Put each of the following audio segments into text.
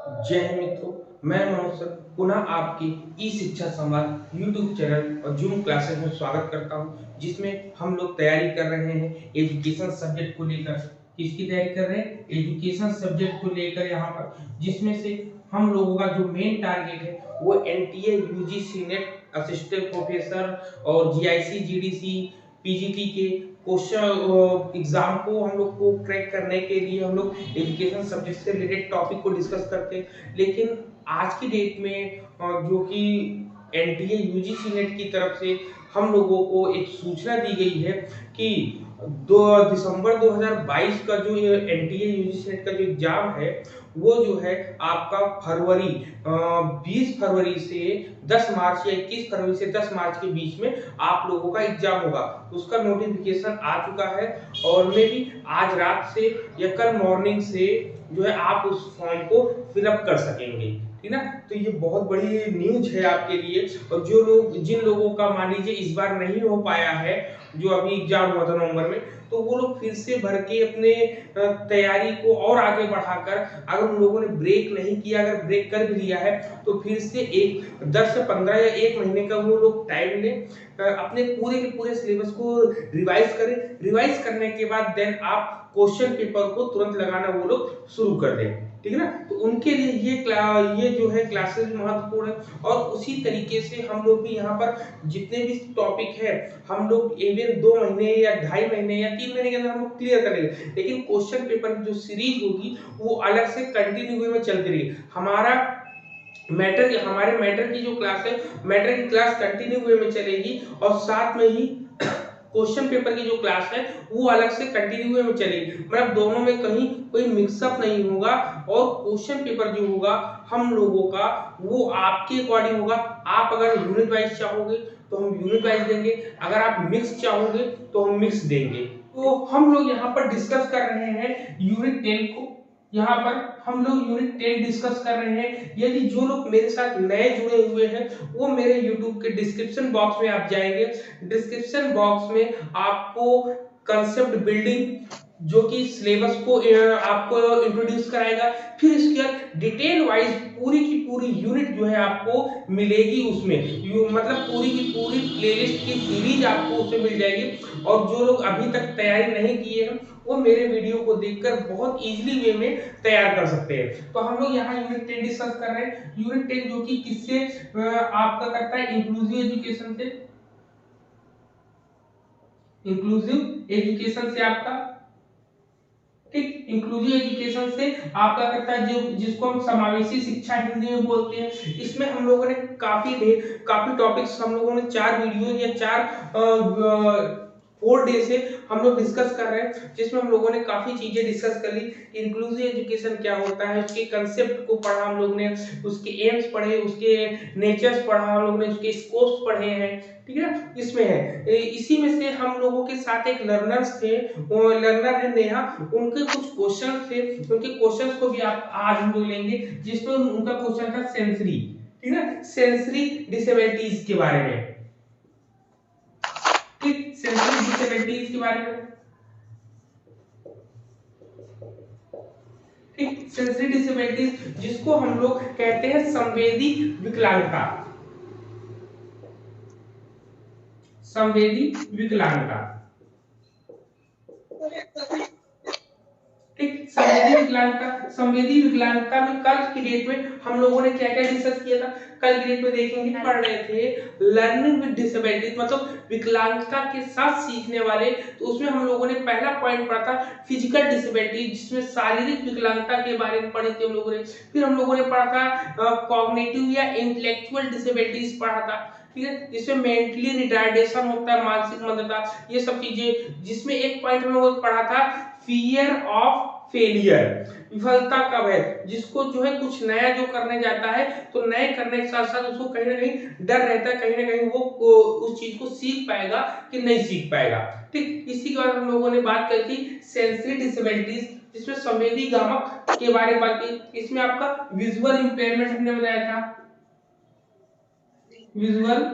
जय हिंद मित्रों। मैं मनोज सर पुनः आपके ई शिक्षा संवाद यूट्यूब चैनल और जूम क्लासेस में स्वागत करता हूं, जिसमें हम लोग तैयारी कर रहे हैं एजुकेशन सब्जेक्ट को लेकर। किसकी तैयारी कर रहे हैं? एजुकेशन सब्जेक्ट को लेकर यहाँ पर, जिसमें से हम लोगों का जो मेन टारगेट है वो NTA, UGC net, assistant professor और जीआईसी, जीडीसी, पीजीटी के क्वेश्चन एग्जाम को हम लोग को क्रैक करने के लिए हम लोग एजुकेशन सब्जेक्ट से रिलेटेड टॉपिक को डिस्कस करते हैं। लेकिन आज की डेट में जो कि एनटीए यूजीसी नेट की तरफ से हम लोगों को एक सूचना दी गई है कि 2 दिसंबर 2022 का जो ये एनटीए यूजीसी नेट का जो एग्जाम है वो जो है आपका फरवरी 20 फरवरी से 10 मार्च या 21 फरवरी से 10 मार्च के बीच में आप लोगों का एग्जाम होगा। उसका नोटिफिकेशन आ चुका है और मे भी आज रात से या कल मॉर्निंग से जो है आप उस फॉर्म को फिलअप कर सकेंगे। ठीक ना? तो ये बहुत बड़ी न्यूज है आपके लिए। और जो लोग, जिन लोगों का मान लीजिए इस बार नहीं हो पाया है, जो अभी एग्जाम हुआ था नवंबर में, तो वो लोग फिर से भर के अपने तैयारी को और आगे बढ़ाकर, अगर उन लोगों ने ब्रेक नहीं किया, अगर ब्रेक कर भी लिया है तो फिर से एक 10 से 15 या 1 महीने का वो लोग टाइम लें, अपने पूरे के पूरे सिलेबस को रिवाइज करें। रिवाइज करने के बाद देन आप क्वेश्चन पेपर को तुरंत लगाना वो लोग शुरू कर दें। ठीक है ना? तो उनके लिए ये जो है क्लासेस महत्वपूर्ण है। और उसी तरीके से हम लोग भी यहाँ पर जितने भी टॉपिक है हम लोग इवन 2 महीने या 2.5 महीने या 3 महीने के अंदर हम लोग क्लियर कर लेंगे। लेकिन क्वेश्चन पेपर की जो सीरीज होगी वो अलग से कंटिन्यू वे में चलती रहेगी। हमारे मैटर की जो क्लास है, मैटर की क्लास कंटिन्यू वे में चलेगी और साथ में ही क्वेश्चन पेपर की जो क्लास है वो अलग से कंटिन्यू वे में चलेगी। मतलब दोनों में कहीं कोई मिक्सअप नहीं होगा। और क्वेश्चन पेपर जो होगा हम लोगों का वो आपके अकॉर्डिंग होगा। आप अगर यूनिट वाइज चाहोगे तो हम यूनिट वाइज देंगे, अगर आप मिक्स चाहोगे तो हम मिक्स देंगे। तो हम लोग यहाँ पर डिस्कस कर रहे हैं यूनिट 10 को। यहाँ पर हम लोग यूनिट 10 डिस्कस कर रहे हैं। यदि जो लोग मेरे साथ नए जुड़े हुए हैं वो मेरे यूट्यूब के डिस्क्रिप्शन बॉक्स में आप जाएंगे। डिस्क्रिप्शन बॉक्स में आपको कंसेप्ट बिल्डिंग, जो कि सिलेबस को आपको इंट्रोड्यूस कराएगा, फिर इसके बाद डिटेल वाइज पूरी की पूरी यूनिट जो है आपको मिलेगी उसमें। मतलब पूरी की पूरी प्लेलिस्ट की सीरीज आपको उसमें मिल जाएगी। और जो लोग अभी तक तैयारी नहीं किए हैं वो मेरे वीडियो को देखकर बहुत इजीली वे में तैयार कर सकते हैं। तो हम लोग यहाँ यूनिट 10 डिस्कस कर रहे हैं। यूनिट 10 जो कि किससे आपका करता है? इंक्लूसिव एजुकेशन से। इंक्लूसिव एजुकेशन से आपका, ठीक, इंक्लूसिव एजुकेशन से आपका करता है जो जिसको हम समावेशी शिक्षा हिंदी में बोलते हैं। इसमें हम लोगों ने काफी टॉपिक्स, हम लोगों ने 4 वीडियो या 4 4 डे से हम लोग डिस्कस कर रहे हैं, जिसमें हम लोगों ने काफी चीजें डिस्कस कर ली। इंक्लूसिव एजुकेशन क्या होता है, उसके कंसेप्ट को पढ़ा हम लोग ने, उसके एम्स पढ़े, उसके नेचर्स पढ़ा हम लोग ने, उसके स्कोप्स पढ़े हैं। ठीक है ना? इसमें है इसी में से हम लोगों के साथ एक लर्नर्स थे, वो लर्नर है नेहा, उनके कुछ क्वेश्चन थे। उनके क्वेश्चंस को भी आप आज हम लोग लेंगे, जिसमें उनका क्वेश्चन था सेंसरी, ठीक है, सेंसरी डिसेबिलिटीज के बारे में। ठीक, सेंसरी डिसेबिलिटीज के बारे में। ठीक, सेंसरी डिसेबिलिटीज जिसको हम लोग कहते हैं संवेदी विकलांगता। संवेदी विकलांगता। ठीक, संवेदी विकलांगता में कल की डेट में हम लोगों ने क्या क्या डिस्कस किया था? कल की डेट में देखेंगे, पढ़ रहे थे लर्निंग विद डिसेबिलिटीज, मतलब विकलांगता के साथ सीखने वाले। तो उसमें हम लोगों ने पहला पॉइंट पढ़ा था फिजिकल डिसेबिलिटीज, जिसमें शारीरिक विकलांगता के बारे में पढ़ी थी हम लोगों ने। फिर हम लोगों ने पढ़ा था कॉग्निटिव या इंटेलेक्चुअल डिसेबिलिटीज पढ़ा था, ठीक है, जिसमें मेंटली रिटार्डेशन होता है, मानसिक मंदता, ये सब चीजें। जिसमें एक पॉइंट में वो पढ़ा था फियर ऑफ फेलियर, विफलता कब है, जिसको जो है कुछ नया जो करने जाता है तो नए करने के साथ साथ उसको कहीं ना कहीं डर रहता है, कहीं ना कहीं वो उस चीज को सीख पाएगा कि नहीं सीख पाएगा। ठीक, इसी के बाद हम लोगों ने बात करी थी सेंसरी डिसेबिलिटीज, जिसमें संवेदी गामक के बारे में बात की। इसमें आपका विजुअल इंपेयरमेंट हमने बताया था, विजुअल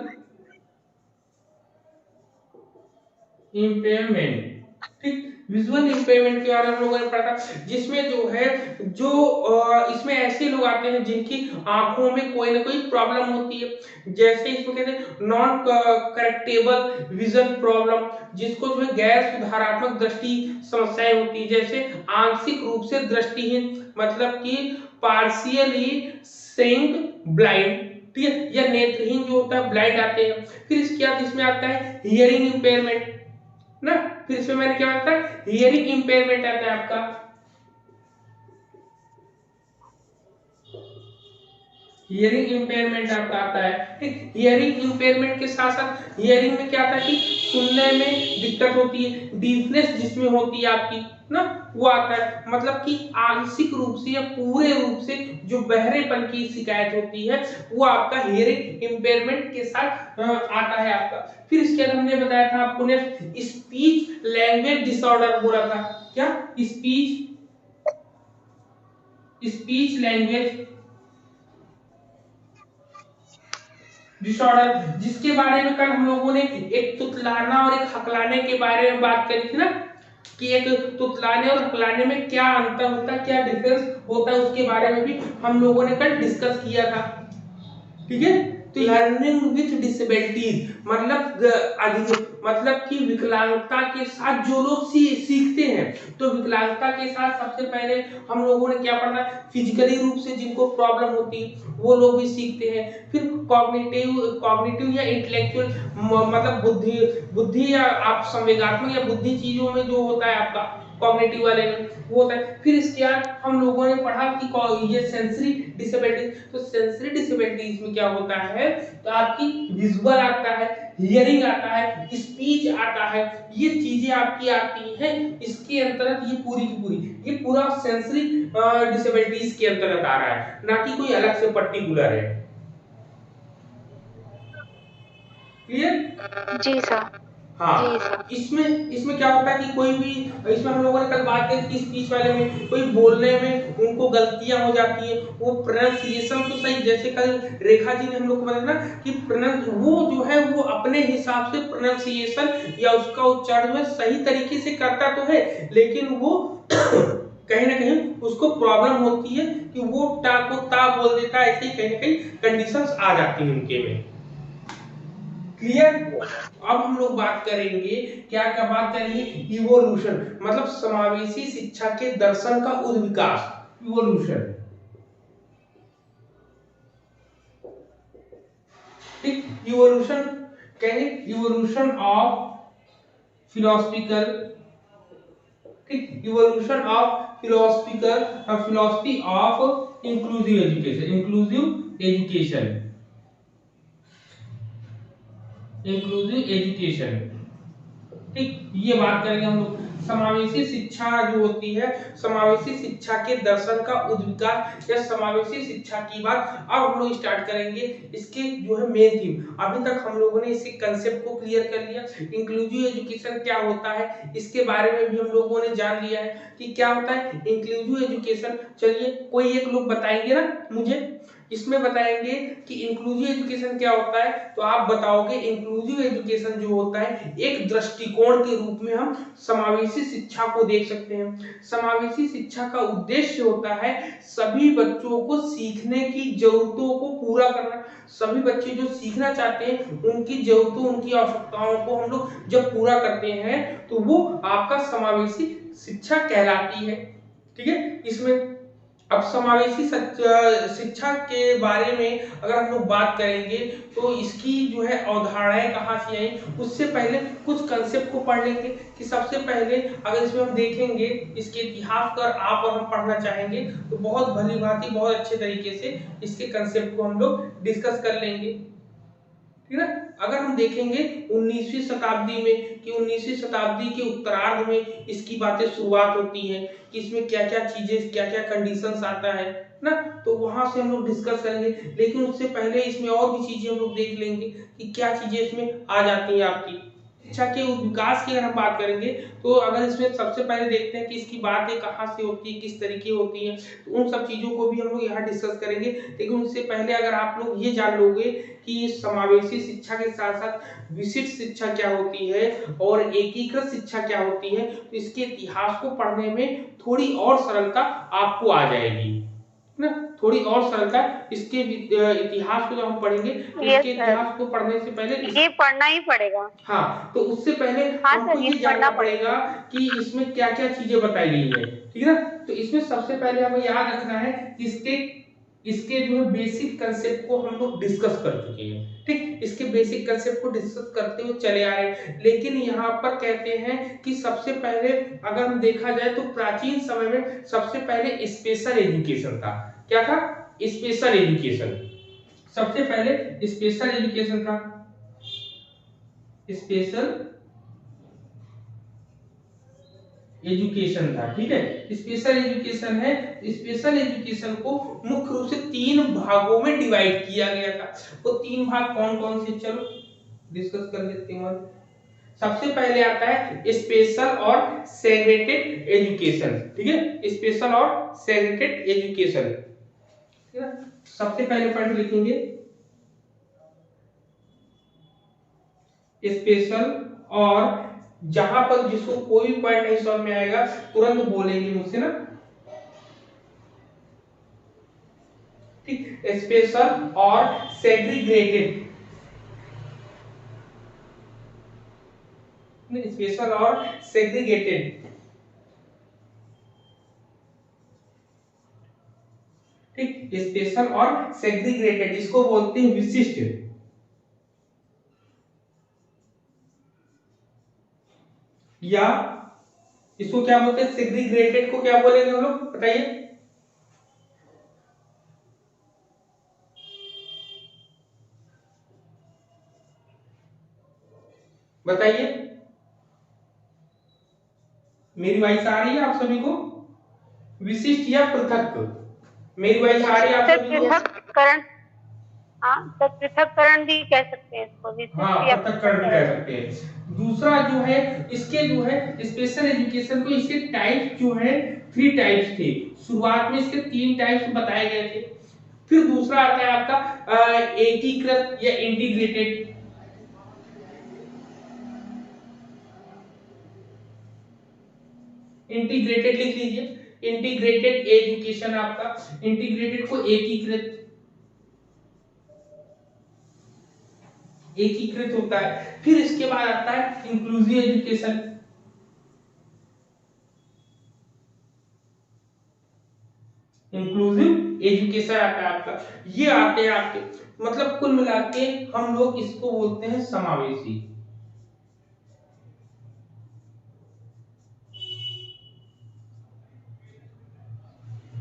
इम्पेयरमेंट, ठीक, विजुअल इम्पेयरमेंट के बारे में हम लोगों ने पढ़ा था, जिसमें जो है इसमें ऐसे लोग आते हैं जिनकी आंखों में कोई ना कोई प्रॉब्लम होती है। जैसे इसमें कहते हैं नॉन करेक्टेबल विजन प्रॉब्लम, जिसको जो है गैर सुधारात्मक दृष्टि समस्याएं होती है, जैसे आंशिक रूप से दृष्टिहीन, मतलब कि पार्शियली सेइंग ब्लाइंड, ठीक है, या नेत्रहीन जो होता है, ब्लाइंड आते हैं। फिर इसके बाद इसमें आता है हियरिंग इम्पेयरमेंट ना, फिर इसमें मैंने क्या बताया, हियरिंग इम्पेयरमेंट आता है आपका। हियरिंग इम्पेयरमेंट आपका आता है, ठीक। हियरिंग इम्पेयरमेंट के साथ साथ हियरिंग में क्या आता है कि सुनने में दिक्कत होती है, डीफनेस जिसमें होती है आपकी ना, वो आता है, मतलब कि आंशिक रूप से या पूरे रूप से जो बहरेपन की शिकायत होती है, वो आपका हियरिंग इम्पेयरमेंट के साथ आता है आपका। फिर इसके बाद हमने बताया था आपको ने स्पीच लैंग्वेज डिसऑर्डर बोला था, क्या, स्पीच लैंग्वेज डिसऑर्डर, जिसके बारे में कल हम लोगों ने एक तुतलाना और एक हकलाने के बारे में बात करी थी ना, कि एक तुतलाने और हकलाने में क्या अंतर होता है, क्या डिफरेंस होता है, उसके बारे में भी हम लोगों ने कल डिस्कस किया था, ठीक है। तो लर्निंग विथ डिसेबिलिटीज, मतलब कि विकलांगता के साथ जो लोग सीखते हैं, तो विकलांगता के साथ सबसे पहले हम लोगों ने क्या पढ़ा, फिजिकली रूप से जिनको प्रॉब्लम होती है वो लोग भी सीखते हैं। फिर कॉग्निटिव या इंटेलेक्चुअल, मतलब बुद्धि बुद्धि या आप संवेगात्मक या बुद्धि चीजों में जो होता है आपका कॉग्निटिव वाले में वो होता है। फिर इसके बाद हम लोगों ने पढ़ा कि ये सेंसरी डिसेबिलिटी, तो सेंसरी डिसेबिलिटीज में क्या होता है, तो आपकी विजुअल आता है, हियरिंग आता है, स्पीच आता है, ये चीजें आपकी आती हैं इसके अंतर्गत, ये पूरी की पूरी, ये पूरा सेंसरी डिसेबिलिटीज के अंतर्गत आ रहा है, ना कि कोई अलग से पर्टिकुलर है। क्लियर? जी सर। हाँ, इसमें इसमें क्या होता है कि कोई भी, इसमें हम लोगों ने कल बात की स्पीच वाले में कोई बोलने में उनको गलतियां हो जाती है, वो प्रोनाउंसिएशन तो सही, जैसे कल रेखा जी ने हम लोग को बताया ना कि वो जो है वो अपने हिसाब से प्रोनाउंसिएशन या उसका उच्चारण में सही तरीके से करता तो है, लेकिन वो कहीं ना कहीं उसको प्रॉब्लम होती है कि वो टा को ता बोल देता है, ऐसे ही कहीं ना कहीं कंडीशंस आ जाती हैं उनके में। क्लियर? अब हम लोग बात करेंगे, क्या क्या बात करेंगे, इवोल्यूशन, मतलब समावेशी शिक्षा के दर्शन का उद्विकास, इवोल्यूशन, ठीक। इवोल्यूशन कहेंगे, इवोल्यूशन ऑफ फिलोसफिकल, ठीक, evolution of philosophical, philosophy of inclusive education, inclusive education, ठीक, ये बात करेंगे हम लोग। समावेशी शिक्षा जो होती है, समावेशी शिक्षा के दर्शन का उद्विकास या समावेशी शिक्षा की बात अब हम लोग स्टार्ट करेंगे। इसके जो है मेन थीम, अभी तक हम लोगों ने इसके कंसेप्ट को क्लियर कर लिया, इंक्लूसिव एजुकेशन क्या होता है इसके बारे में भी हम लोगों ने जान लिया है कि क्या होता है इंक्लूसिव एजुकेशन। चलिए कोई एक लोग बताएंगे ना मुझे, इसमें बताएंगे कि इंक्लूसिव एजुकेशन क्या होता है, तो आप बताओगे इंक्लूसिव एजुकेशन जो होता है एक दृष्टिकोण के रूप में हम समावेशी शिक्षा को देख सकते हैं। समावेशी शिक्षा का उद्देश्य होता है सभी बच्चों को सीखने की जरूरतों को पूरा करना, सभी बच्चे जो सीखना चाहते हैं उनकी जरूरतों उनकी आवश्यकताओं को हम लोग जब पूरा करते हैं तो वो आपका समावेशी शिक्षा कहलाती है, ठीक है। इसमें अब समावेशी शिक्षा के बारे में अगर हम लोग बात करेंगे तो इसकी जो है अवधारणाएं कहाँ से आई, उससे पहले कुछ कंसेप्ट को पढ़ लेंगे कि सबसे पहले अगर इसमें हम देखेंगे इसके इतिहास का आप और हम पढ़ना चाहेंगे तो बहुत भली भांति बहुत अच्छे तरीके से इसके कंसेप्ट को हम लोग डिस्कस कर लेंगे, ठीक है। अगर हम देखेंगे 19वीं शताब्दी में कि 19वीं शताब्दी के उत्तरार्ध में इसकी बातें शुरुआत होती हैं कि इसमें क्या क्या चीजें क्या क्या कंडीशंस आता है ना, तो वहां से हम लोग डिस्कस करेंगे। लेकिन उससे पहले इसमें और भी चीजें हम लोग देख लेंगे कि क्या चीजें इसमें आ जाती हैं आपकी। शिक्षा के विकास की अगर हम बात करेंगे तो अगर इसमें सबसे पहले देखते हैं कि इसकी बातें कहाँ से होती है, किस तरीके होती है, तो उन सब चीजों को भी हम लोग यहाँ डिस्कस करेंगे। लेकिन उससे पहले अगर आप लोग ये जान लोगे कि समावेशी शिक्षा के साथ साथ विशिष्ट शिक्षा क्या होती है और एकीकृत शिक्षा क्या होती है, तो इसके इतिहास को पढ़ने में थोड़ी और सरलता आपको आ जाएगी ना, थोड़ी और सरलता। इसके इतिहास को जब हम पढ़ेंगे तो यस इसके इतिहास को पढ़ने से पहले ये पढ़ना ही पड़ेगा। हाँ, तो उससे पहले हाँ हमको सर, ये ये जानना पढ़ना पड़ेगा कि इसमें क्या क्या चीजें बताई गई है, ठीक है ना। तो इसमें सबसे पहले हमें याद रखना है कि इसके जो है बेसिक कंसेप्ट को हम लोग डिस्कस कर चुके हैं, ठीक। इसके बेसिक कंसेप्ट को डिस्कस करते हुए चले आ रहे हैं, लेकिन यहाँ पर कहते हैं कि सबसे पहले अगर हम देखा जाए तो प्राचीन समय में सबसे पहले स्पेशल एजुकेशन था। क्या था? Special education. सबसे पहले स्पेशल एजुकेशन था, स्पेशल एजुकेशन था, ठीक है। स्पेशल एजुकेशन है, स्पेशल एजुकेशन को मुख्य रूप से 3 भागों में डिवाइड किया गया था। वो 3 भाग कौन कौन से, चलो डिस्कस कर लेते हैं। सबसे पहले आता है स्पेशल और सेग्रेगेटेड एजुकेशन, ठीक है। स्पेशल और सेग्रेगेटेड एजुकेशन, ठीक है। सबसे पहले पॉइंट लिखेंगे स्पेशल, और जहां पर जिसको कोई भी पॉइंट नहीं समझ में आएगा तुरंत बोलेंगे मुझसे ना, ठीक। स्पेशल और सेग्रीगेटेड, स्पेशल और सेग्रीगेटेड, ठीक। स्पेशल और सेग्रीगेटेड इसको बोलते हैं विशिष्ट, या इसको क्या बोलते हैं, सेग्रीगेटेड को क्या बोलेंगे हम लोग, बताइए। बताइए, मेरी वॉइस आ रही है आप सभी को? विशिष्ट या पृथक? मेरी वॉइस आ रही है आप सभी को? पृथक्करण, हाँ तो पृथक्करण भी कह सकते हैं इसको, हाँ, विशिष्ट या पृथक्करण भी कह पृथक्करण। सकते हैं। दूसरा जो है इसके जो है स्पेशल एजुकेशन को, इसके टाइप जो है 3 टाइप्स थे। शुरुआत में इसके 3 टाइप्स बताए गए थे। फिर दूसरा आता है आपका एकीकृत या इंटीग्रेटेड, इंटीग्रेटेड लिख लीजिए, इंटीग्रेटेड एजुकेशन आपका, इंटीग्रेटेड को एकीकृत, एकीकृत होता है। फिर इसके बाद आता है इंक्लूसिव एजुकेशन, इंक्लूसिव एजुकेशन आता है आपका। ये आते हैं आपके, मतलब कुल मिला के हम लोग इसको बोलते हैं समावेशी,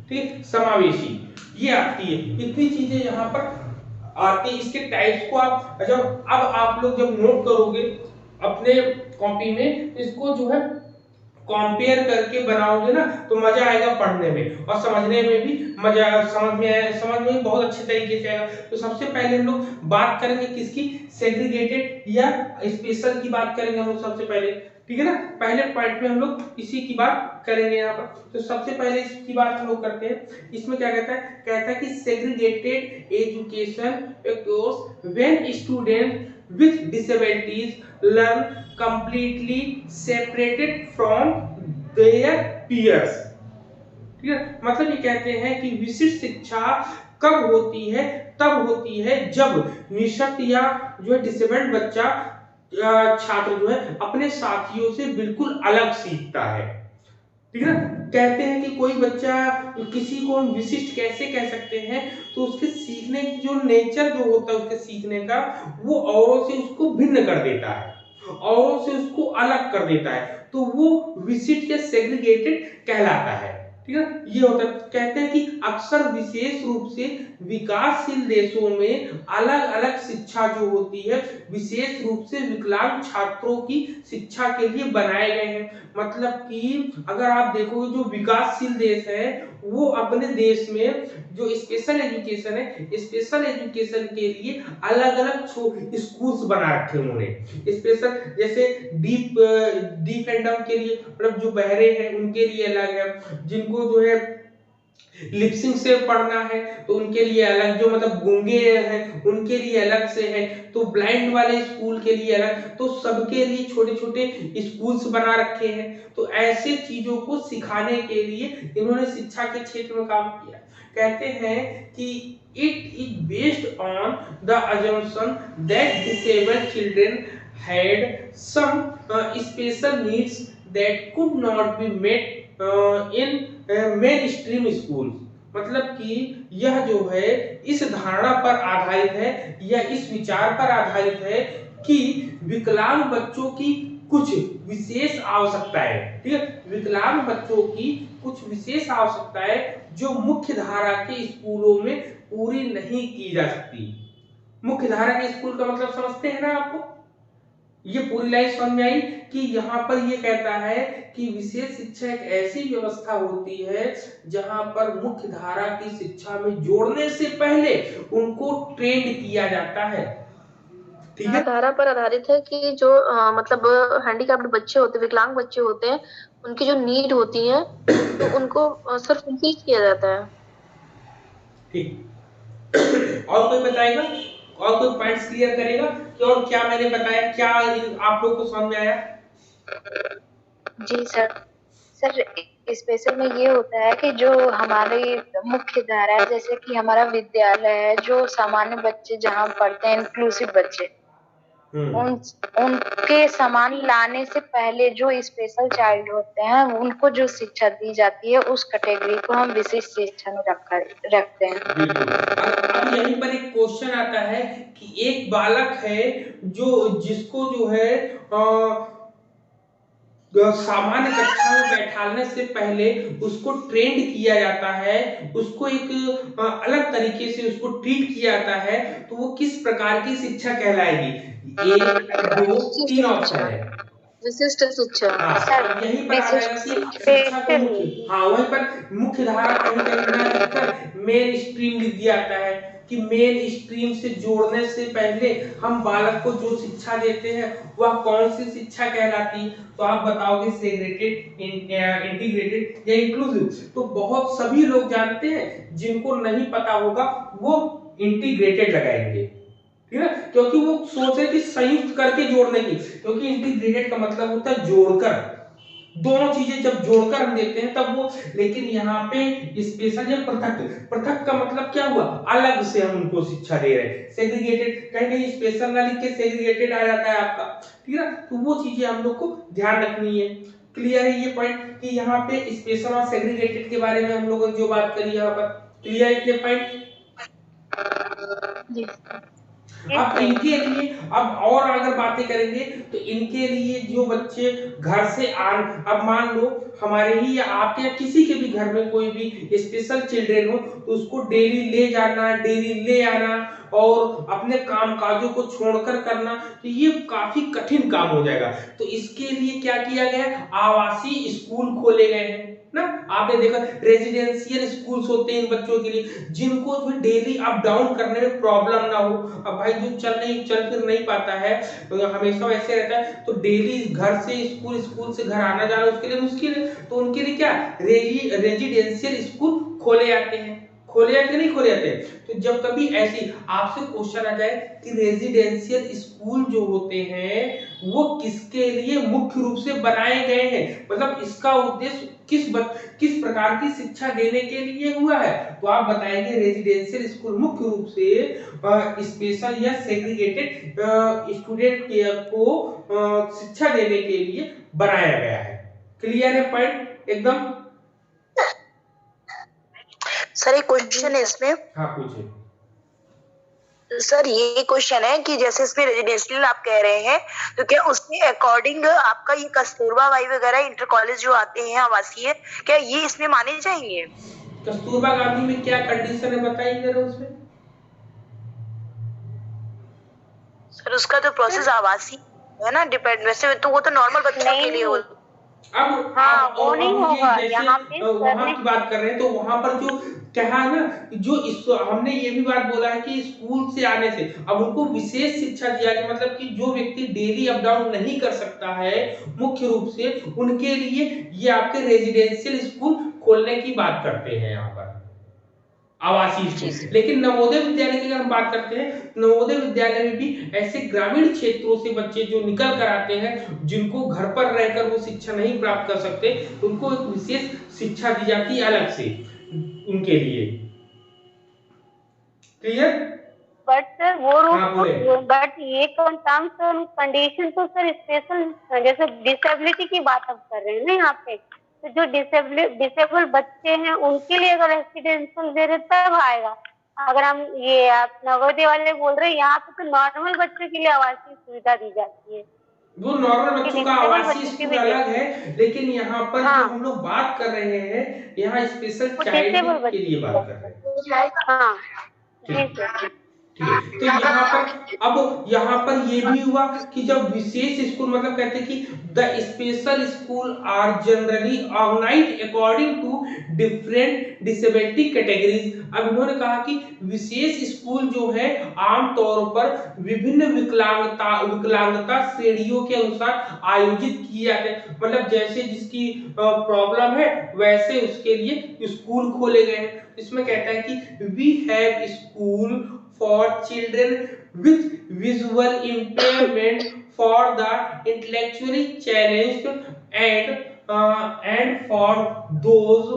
ठीक। समावेशी ये आती है, इतनी चीजें यहाँ पर आती है। इसके टाइप्स को आप जब अब आप लोग जब नोट करोगे अपने कॉपी में, इसको जो है कंपेयर करके बनाओगे ना तो मजा आएगा पढ़ने में और समझने में भी मजा आएगा, समझ में बहुत अच्छे तरीके से आएगा। तो सबसे पहले हम लोग बात करेंगे किसकी, सेग्रीगेटेड या स्पेशल की बात करेंगे हम लोग सबसे पहले, ठीक है ना। पहले पॉइंट में हम लोग इसी की बात करेंगे यहाँ पर। तो सबसे पहले इसकी बात हम लोग करते हैं। इसमें क्या कहता है कि segregated education occurs when students with disabilities learn completely separated from their peers, ठीक है। मतलब ये कहते हैं कि विशिष्ट शिक्षा कब होती है, तब होती है जब निःशक्त या जो है डिसेबल्ड बच्चा छात्र जो है अपने साथियों से बिल्कुल अलग सीखता है, ठीक है ना। कहते हैं कि कोई बच्चा, किसी को हम विशिष्ट कैसे कह सकते हैं, तो उसके सीखने की जो नेचर जो होता है उसके सीखने का, वो औरों से उसको भिन्न कर देता है, औरों से उसको अलग कर देता है, तो वो विशिष्ट या सेग्रीगेटेड कहलाता है, ठीक है। ये होता है, कहते हैं कि अक्सर विशेष रूप से विकासशील देशों में अलग अलग शिक्षा जो होती है विशेष रूप से विकलांग छात्रों की शिक्षा के लिए बनाए गए हैं। मतलब कि अगर आप देखोगे जो विकासशील देश है वो अपने देश में जो स्पेशल एजुकेशन है, स्पेशल एजुकेशन के लिए अलग अलग स्कूल्स बना रखे हैं उन्होंने। स्पेशल जैसे डीफ एंड डम्ब के लिए, मतलब जो बहरे हैं उनके लिए अलग है, जिनको जो है लिपसिंग से पढ़ना है तो उनके लिए अलग, जो मतलब गूंगे हैं उनके लिए अलग से है, तो ब्लाइंड वाले स्कूल के लिए अलग, तो सबके लिए छोटे छोटे स्कूल्स बना रखे हैं। तो ऐसे चीजों को सिखाने के लिए इन्होंने शिक्षा के क्षेत्र में काम किया। कहते हैं कि it is based on the assumption that disabled children had some special needs that could not be met in main stream school. मतलब कि यह जो है इस धारणा पर आधारित है या इस विचार पर आधारित है कि विकलांग बच्चों की कुछ विशेष आवश्यकताएं, ठीक है, विकलांग बच्चों की कुछ विशेष आवश्यकताएं जो मुख्य धारा के स्कूलों में पूरी नहीं की जा सकती। मुख्य धारा के स्कूल का मतलब समझते हैं ना आपको? ये पूरी लाइन समझ में आई कि यहाँ पर ये कहता है कि विशेष शिक्षा एक ऐसी व्यवस्था होती है जहां पर मुख्य धारा की शिक्षा में जोड़ने से पहले उनको ट्रेंड किया जाता है। ठीक है, धारा पर आधारित है कि जो मतलब हैंडीकैप्ड बच्चे होते हैं, विकलांग बच्चे होते हैं, उनकी जो नीड होती है तो उनको सिर्फ फुलफिल किया जाता है। ठीक। और कोई बताएगा, और कोई पॉइंट्स क्लियर करेगा कि और क्या मैंने बताया, क्या आप लोग को समझ में आया? जी सर। सर स्पेशल में ये होता है कि जो हमारी मुख्य धारा है, जैसे कि हमारा विद्यालय है, जो सामान्य बच्चे जहाँ पढ़ते हैं, इंक्लूसिव बच्चे, उनके समान लाने से पहले जो स्पेशल चाइल्ड होते हैं उनको जो शिक्षा दी जाती है उस कैटेगरी को हम विशेष शिक्षा में रखते हैं। अब यहीं पर एक क्वेश्चन आता है कि एक बालक है जो जिसको जो है सामान्य कक्षा में बैठाने से पहले उसको ट्रेंड किया जाता है, उसको एक अलग तरीके से उसको ट्रीट किया जाता है, तो वो किस प्रकार की शिक्षा कहलाएगी? 1, 2, 3 ऑप्शन है। विशिष्ट शिक्षा। हाँ, यहीं पर आ जाएगा कि शिक्षा को मुख्य, हाँ वहीं पर मुख्य धारा कहीं कहीं ना लिखकर मेन स्ट्रीम लिख दिया जाता है कि मेन स्ट्रीम से जोड़ने से पहले हम बालक को जो शिक्षा देते हैं वह कौन सी शिक्षा कहलाती है? तो आप बताओगे सेग्रेगेटेड, इंटीग्रेटेड या इंक्लूसिव। तो बहुत सभी लोग जानते हैं, जिनको नहीं पता होगा वो इंटीग्रेटेड लगाएंगे, ठीक है, क्योंकि वो सोच रहे कि संयुक्त करके जोड़ने की, क्योंकि इंटीग्रेटेड का मतलब होता है जोड़कर, दोनों चीजें जब जोड़कर हम देते हैं तब वो। लेकिन यहाँ पे स्पेशल या पृथक, पृथक का मतलब क्या हुआ? अलग से हम उनको शिक्षा दे रहे हैं। सेग्रीगेटेड कहीं कहीं स्पेशल ना लिख के सेग्रीगेटेड आ जाता है आपका, ठीक है, तो वो चीजें हम लोग को ध्यान रखनी है। क्लियर है ये पॉइंट कि यहाँ पे स्पेशल और सेग्रीगेटेड के बारे में हम लोगों ने जो बात करी यहाँ पर? क्लियर है ये पॉइंट? अब इनके लिए अब और अगर बातें करेंगे तो इनके लिए जो बच्चे घर से अब मान लो हमारे ही या आपके या किसी के भी घर में कोई भी स्पेशल चिल्ड्रन हो तो उसको डेली ले जाना, डेली ले आना और अपने काम काजों को छोड़कर करना, तो ये काफी कठिन काम हो जाएगा। तो इसके लिए क्या किया गया? आवासीय स्कूल खोले गए हैं ना। आपने देखा रेजिडेंशियल स्कूल्स होते हैं इन बच्चों के लिए, जिनको जो डेली अप डाउन करने में प्रॉब्लम ना हो। अब भाई जो चल फिर नहीं पाता है तो हमेशा वैसे रहता है, तो डेली घर से स्कूल, स्कूल से घर आना जाना उसके लिए मुश्किल है, तो उनके लिए क्या रेजिडेंशियल स्कूल खोले जाते हैं। खोले जाते नहीं खोले जाते? तो जब कभी ऐसी आपसे क्वेश्चन आ जाए कि रेजिडेंशियल स्कूल जो होते हैं वो किसके लिए मुख्य रूप से बनाए गए हैं, मतलब इसका उद्देश्य किस प्रकार की शिक्षा देने के लिए हुआ है, तो आप बताएंगे रेजिडेंशियल स्कूल मुख्य रूप से स्पेशल या सेग्रीगेटेड स्टूडेंट को शिक्षा देने के लिए बनाया गया है। क्लियर है पॉइंट एकदम? सर एक क्वेश्चन है इसमें। हाँ पूछिए। सर ये क्वेश्चन है कि जैसे इसमें रेजिडेंशियल आप कह रहे हैं, तो क्या उसके अकॉर्डिंग आपका ये कस्तूरबा बाई वगैरह इंटर कॉलेज जो आते हैं आवासीय, क्या ये इसमें माने जाएंगे? कस्तूरबा गांधी में क्या कंडीशन है बताइए जरा उसमें। सर उसका तो प्रोसेस आवासीय है ना, डिपेंड, वैसे तो वो तो नॉर्मल बच्चों के लिए हो। अब हाँ, अब वो नहीं अब ये होगा जैसे यहाँ पे वहां करने। की बात कर रहे हैं, तो वहां पर जो क्या है ना, जो इस हमने ये भी बात बोला है कि स्कूल से आने से अब उनको विशेष शिक्षा दिया गया, मतलब कि जो व्यक्ति डेली अप डाउन नहीं कर सकता है मुख्य रूप से, उनके लिए ये आपके रेजिडेंशियल स्कूल खोलने की बात करते हैं यहाँ पर, आवासीय स्कूल। लेकिन नवोदय विद्यालय की अगर हम बात करते हैं, नवोदय विद्यालय में भी ऐसे ग्रामीण क्षेत्रों से बच्चे जो निकल कर आते हैं, जिनको घर पर रहकर वो शिक्षा नहीं प्राप्त कर सकते, उनको एक विशेष शिक्षा दी जाती है अलग से उनके लिए। क्लियर? बट सर वो हाँ बोले। रूट, बट ये टर्म्स एंड कंडीशन तो सर स्पेशल, जैसे डिसेबिलिटी की बात हम कर रहे हैं ना यहाँ पे, तो जो डिसेबल बच्चे हैं उनके लिए अगर रेसिडेंशियल दे रहे तब आएगा। अगर हम ये आप नवोदय वाले बोल रहे हैं, यहाँ पे तो नॉर्मल बच्चों के लिए आवासीय सुविधा दी जाती है, वो नॉर्मल बच्चों का डिसेबल आवासीय बच्चों की स्कूल भी अलग देते हैं। है, लेकिन यहाँ पर जो हाँ, हम लोग बात कर रहे हैं, यहाँ स्पेशल वो चाइल्ड डिसेबल के बच्चे लिए की बात कर रहे हैं। हाँ जी ठीक सर। ठीक है। तो यहाँ पर अब यहाँ पर ये भी हुआ कि जब विशेष स्कूल, मतलब कहते हैं कि the special school are generally organised according to different disability categories. अब इन्होंने कहा कि विशेष स्कूल जो है आमतौर पर विभिन्न विकलांगता श्रेणियों के अनुसार आयोजित किए जाते हैं, मतलब जैसे जिसकी प्रॉब्लम है वैसे उसके लिए स्कूल खोले गए हैं। इसमें कहता है कि we have school for children with visual impairment, for the intellectually challenged, and for those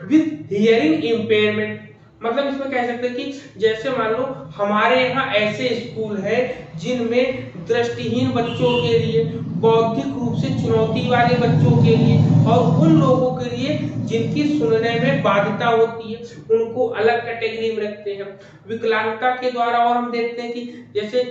with hearing impairment। मतलब इसमें कह सकते हैं कि जैसे मान लो हमारे यहाँ ऐसे स्कूल है जिनमें दृष्टिहीन बच्चों के लिए, बौद्धिक रूप से चुनौती वाले बच्चों के लिए, और उन लोगों के लिए जिनकी सुनने में बाधिता होती है, उनको अलग कैटेगरी में रखते हैं विकलांगता के द्वारा। और हम देखते हैं कि जैसे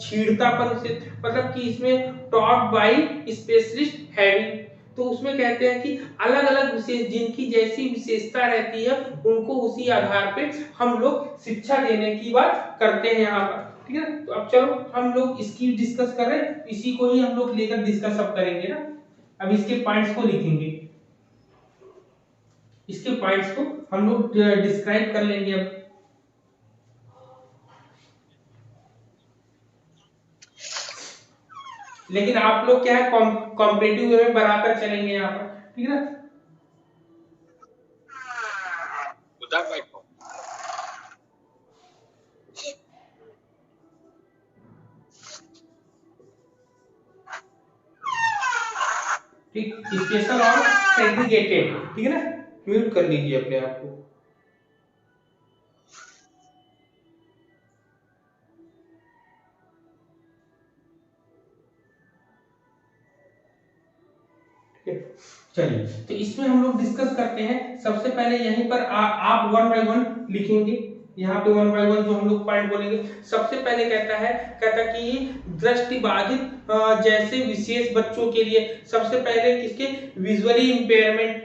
छीड़तापन से, मतलब कि इसमें टॉट बाई स्पेशलिस्ट हैविंग, तो उसमें कहते हैं कि अलग अलग विशेष जिनकी जैसी विशेषता रहती है उनको उसी आधार पे हम लोग शिक्षा देने की बात करते हैं यहाँ पर। ठीक है, तो अब चलो हम लोग इसकी डिस्कस कर रहे हैं, इसी को ही हम लोग लेकर डिस्कस अब करेंगे ना। अब इसके पॉइंट्स को लिखेंगे, इसके पॉइंट्स को हम लोग डिस्क्राइब कर लेंगे अब। लेकिन आप लोग क्या है कॉम्पिटिटिव वे में बनाकर चलेंगे यहाँ पर, ठीक है ना। ठीक, स्पेशल और सेग्रीगेटेड, ठीक है ना। म्यूट कर लीजिए अपने आप को। चलिए, तो इसमें हम लोग डिस्कस करते हैं। सबसे पहले यहीं पर आप वन बाय वन लिखेंगे, यहाँ पे वन बाय वन जो हम लोग पॉइंट बोलेंगे। सबसे पहले कहता कि दृष्टिबाधित जैसे विशेष बच्चों के लिए, सबसे पहले किसके, विजुअली इंपेयरमेंट,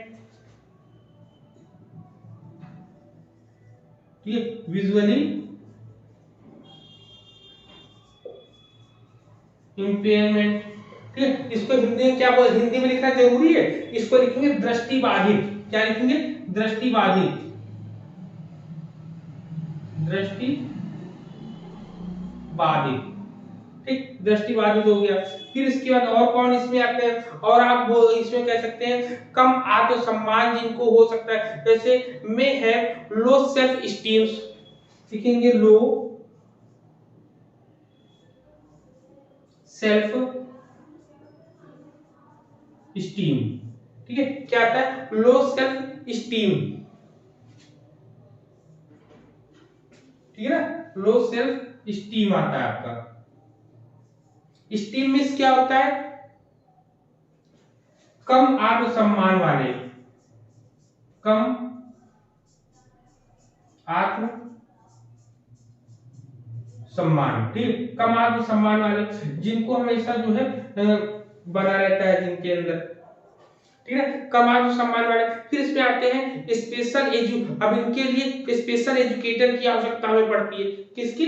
विजुअली इंपेयरमेंट। ठीक है, इसको हिंदी में क्या बोल, हिंदी में लिखना जरूरी है, इसको लिखेंगे दृष्टिबाधित। क्या लिखेंगे, दृष्टिबाधित, दृष्टिबाधित। ठीक, दृष्टिबाधित हो गया। फिर इसके बाद और कौन इसमें आते हैं, और आप वो इसमें कह सकते हैं कम आत्मसम्मान जिनको हो सकता है, जैसे में है लो सेल्फ स्टीम, लिखेंगे लो सेल्फ स्टीम। ठीक है, क्या आता है, लो सेल्फ स्टीम, ठीक है ना, लो सेल्फ स्टीम आता है आपका। स्टीम मीन्स क्या होता है, कम आत्मसम्मान वाले, कम आत्म सम्मान, ठीक, कम आत्म सम्मान वाले, जिनको हमेशा जो है बना रहता है जिनके अंदर, ठीक है, कम आत्म सम्मान वाले। फिर इसमें आते हैं स्पेशल अब इनके लिए स्पेशल एजुकेटर की आवश्यकता हमें पड़ती है। किसकी?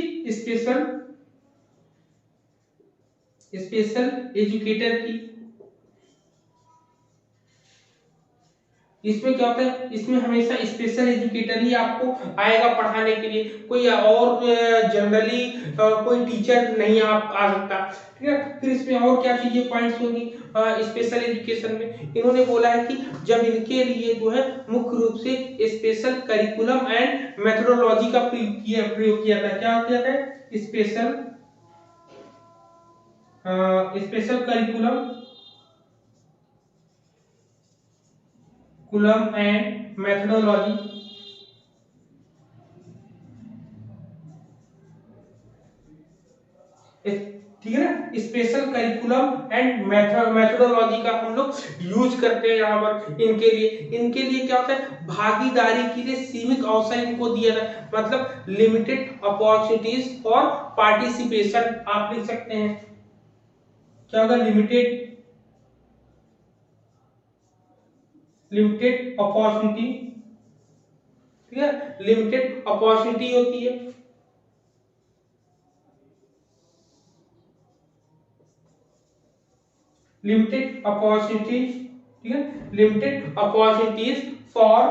स्पेशल एजुकेटर की। इसमें क्या होता है, इसमें हमेशा स्पेशल एजुकेटर ही आपको आएगा पढ़ाने के लिए, कोई और जनरली कोई टीचर नहीं आ सकता, ठीक है। फिर इसमें और क्या चीजें पॉइंट्स होगी स्पेशल एजुकेशन में, इन्होंने बोला है कि जब इनके लिए जो है मुख्य रूप से स्पेशल करिकुलम एंड मेथोडोलॉजी का प्रयोग किया था। क्या किया था? स्पेशल करिकुलम एंड मेथोडोलॉजी, ठीक है ना। स्पेशल करिकुलम एंड मेथोडोलॉजी का हम लोग यूज करते हैं यहाँ पर इनके लिए क्या होता है, भागीदारी के लिए सीमित अवसर इनको दिया जाता है, मतलब लिमिटेड अपॉर्चुनिटीज फॉर पार्टिसिपेशन आप लिख सकते हैं। क्या होगा? लिमिटेड अपॉर्चुनिटी, ठीक है, लिमिटेड अपॉर्चुनिटी होती है। लिमिटेड अपॉर्चुनिटीज, ठीक है, लिमिटेड अपॉर्चुनिटीज फॉर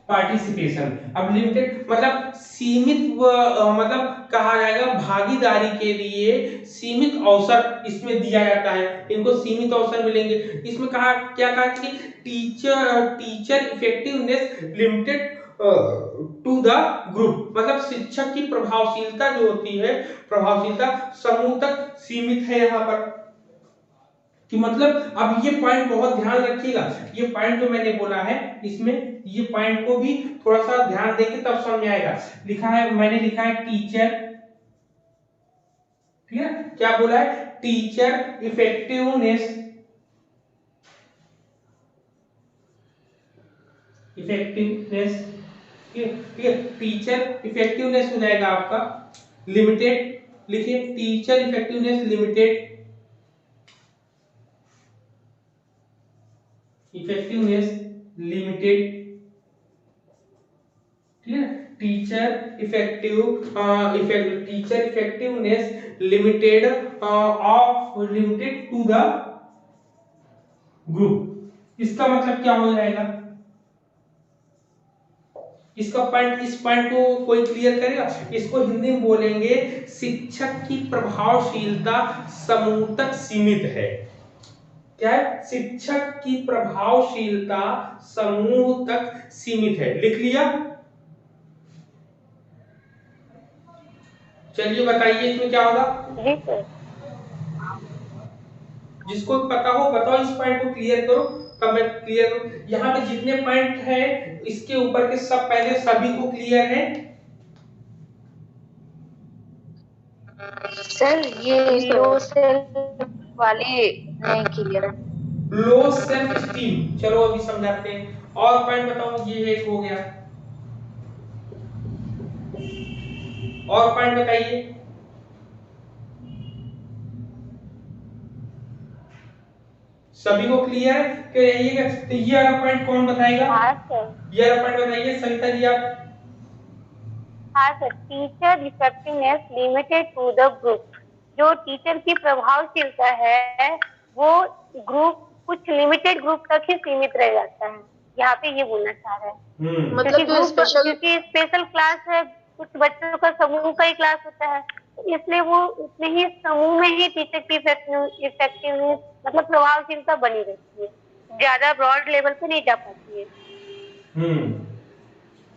पार्टिसिपेशन। अब लिमिटेड मतलब सीमित मतलब कहा जाएगा भागीदारी के लिए सीमित अवसर इसमें दिया जाता है, इनको सीमित अवसर मिलेंगे। इसमें कहा क्या कहा कि teacher effectiveness limited to the group, मतलब शिक्षक की प्रभावशीलता जो होती है, प्रभावशीलता समूह तक सीमित है यहाँ पर। कि मतलब अब ये पॉइंट बहुत ध्यान रखिएगा, ये पॉइंट जो मैंने बोला है इसमें ये पॉइंट को भी थोड़ा सा ध्यान देके तब समझ में आएगा। मैंने लिखा है टीचर, ठीक है, क्या बोला है? टीचर इफेक्टिवनेस ठीक है, टीचर इफेक्टिवनेस हो जाएगा आपका लिमिटेड, लिखिए टीचर इफेक्टिवनेस लिमिटेड, ठीक है, teacher effectiveness limited to the group. इसका मतलब क्या हो जाएगा? इसका पॉइंट, इस पॉइंट को कोई क्लियर करेगा? इसको हिंदी में बोलेंगे शिक्षक की प्रभावशीलता समूह तक सीमित है। क्या है? शिक्षक की प्रभावशीलता समूह तक सीमित है। लिख लिया? चलिए बताइए इसमें क्या होगा। जी सर। जिसको पता हो बताओ, इस पॉइंट को क्लियर करो तब मैं क्लियर करूं। यहाँ पे जितने पॉइंट है इसके ऊपर के सब पहले सभी को क्लियर है? सर ये लो सेल्फ वाली नहीं क्लियर। लो सेल्फ स्टीम, चलो अभी समझाते हैं। और पॉइंट बताओ, ये एक हो गया, और पॉइंट बताइए। सभी को क्लियर है कि ये वाला पॉइंट कौन बताएगा? हाँ सर। ये वाला पॉइंट बताइए सविता जी आप। हाँ sir, teacher effectiveness limited to the group. जो टीचर की प्रभावशीलता है वो ग्रुप, कुछ लिमिटेड ग्रुप तक ही सीमित रह जाता है। यहाँ पे ये बोलना चाह रहे हैं। मतलब क्योंकि स्पेशल क्लास है, कुछ बच्चों का समूह का ही क्लास होता है, इसलिए वो उतने ही समूह में ही टीचर की इफेक्टिवनेस मतलब प्रभावशीलता बनी रहती है, ज्यादा ब्रॉड लेवल पे नहीं जा पाती है।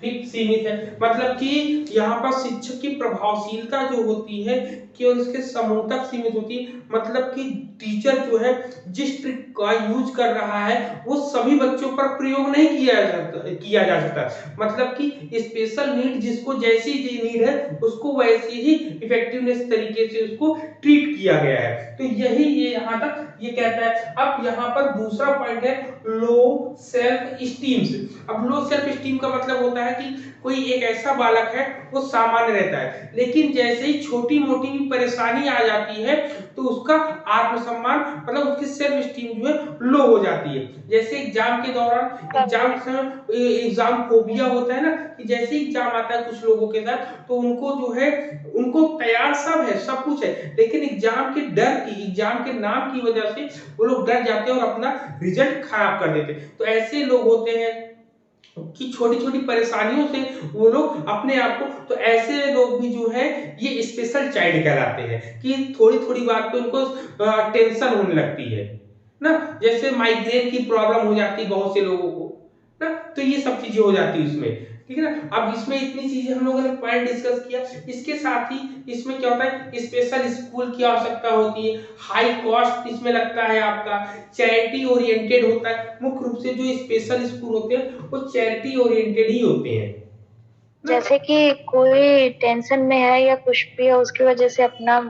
सीमित है। मतलब कि यहाँ पर शिक्षक की प्रभावशीलता जो होती है केवल इसके समूह तक सीमित होती है। मतलब कि टीचर जो है जिस ट्रिक का यूज कर रहा है वो सभी बच्चों पर प्रयोग नहीं किया जा सकता। मतलब कि स्पेशल नीड जिसको जैसी नीड है उसको वैसे ही इफेक्टिवनेस तरीके से उसको ट्रीट किया गया है। तो यही ये यहाँ तक ये कहता है। अब यहाँ पर दूसरा पॉइंट है लो सेल्फ स्टीम से। अब लो सेल्फ स्टीम का मतलब होता है कि कोई एक ऐसा बालक है वो सामान्य रहता है, लेकिन जैसे ही छोटी मोटी भी परेशानी आ जाती है तो उसका आत्मसम्मान मतलब उसकी सेल्फ स्टीम जो है लो हो जाती है। जैसे एग्जाम के दौरान एग्जाम फोबिया होता है ना, कि जैसे एग्जाम आता है कुछ लोगों के साथ तो उनको जो है उनको तैयार सब है, सब कुछ है, लेकिन एग्जाम के डर की, एग्जाम के नाम की वजह से वो लोग डर जाते हैं और अपना रिजल्ट खराब कर देते हैं। तो ऐसे लोग होते हैं कि छोटी छोटी परेशानियों से वो लोग अपने आप को, तो ऐसे लोग भी जो है ये स्पेशल चाइल्ड कहलाते हैं कि थोड़ी थोड़ी बात पे उनको टेंशन होने लगती है ना। जैसे माइग्रेन की प्रॉब्लम हो जाती है बहुत से लोगों को ना, तो ये सब चीजें हो जाती है उसमें, ठीक है ना। अब इसमें इतनी चीजें हम लोगों ने पॉइंट डिस्कस किया। इसके साथ ही इसमें क्या होता है, स्पेशल स्कूल की आवश्यकता होती है, हाई कॉस्ट इसमें लगता है आपका, चैरिटी ओरिएंटेड होता है। मुख्य रूप से जो स्पेशल स्कूल होते हैं वो चैरिटी ओरिएंटेड ही होते हैं। जैसे कि कोई टेंशन में है या कुछ भी है उसकी वजह से अपना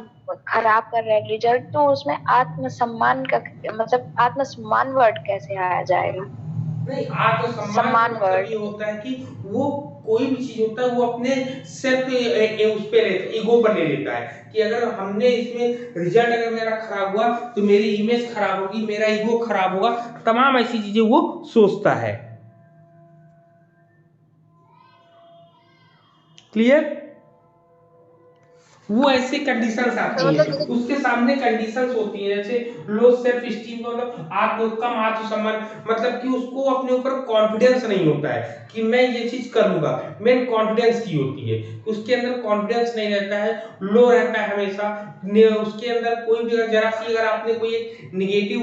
खराब कर रहा है रिजल्ट, तो उसमें आत्मसम्मान का मतलब आत्मसम्मान वर्ड कैसे आया जाएगा? नहीं, आत्मसम्मान सम्मान का मतलब वर्ड। ये होता है कि वो कोई भी चीज होता है वो अपने सेल्फ उस पे ईगो पर ले लेता है कि अगर हमने इसमें रिजल्ट अगर मेरा खराब हुआ तो मेरी इमेज खराब होगी, मेरा ईगो खराब होगा, तमाम ऐसी चीजें वो सोचता है। क्लियर? वो ऐसे कंडीशंस आती हैं, उसके सामने कंडीशंस होती हैं, जैसे लो सेल्फ स्टीम का मतलब कम आत्मसम्मान, मतलब कि उसको अपने ऊपर कॉन्फिडेंस नहीं होता है कि मैं ये चीज कर लूंगा। मेन कॉन्फिडेंस की होती है, उसके अंदर कॉन्फिडेंस नहीं रहता है, लो रहता है हमेशा। उसके अंदर कोई भी जरा सी अगर आपने कोई एक निगेटिव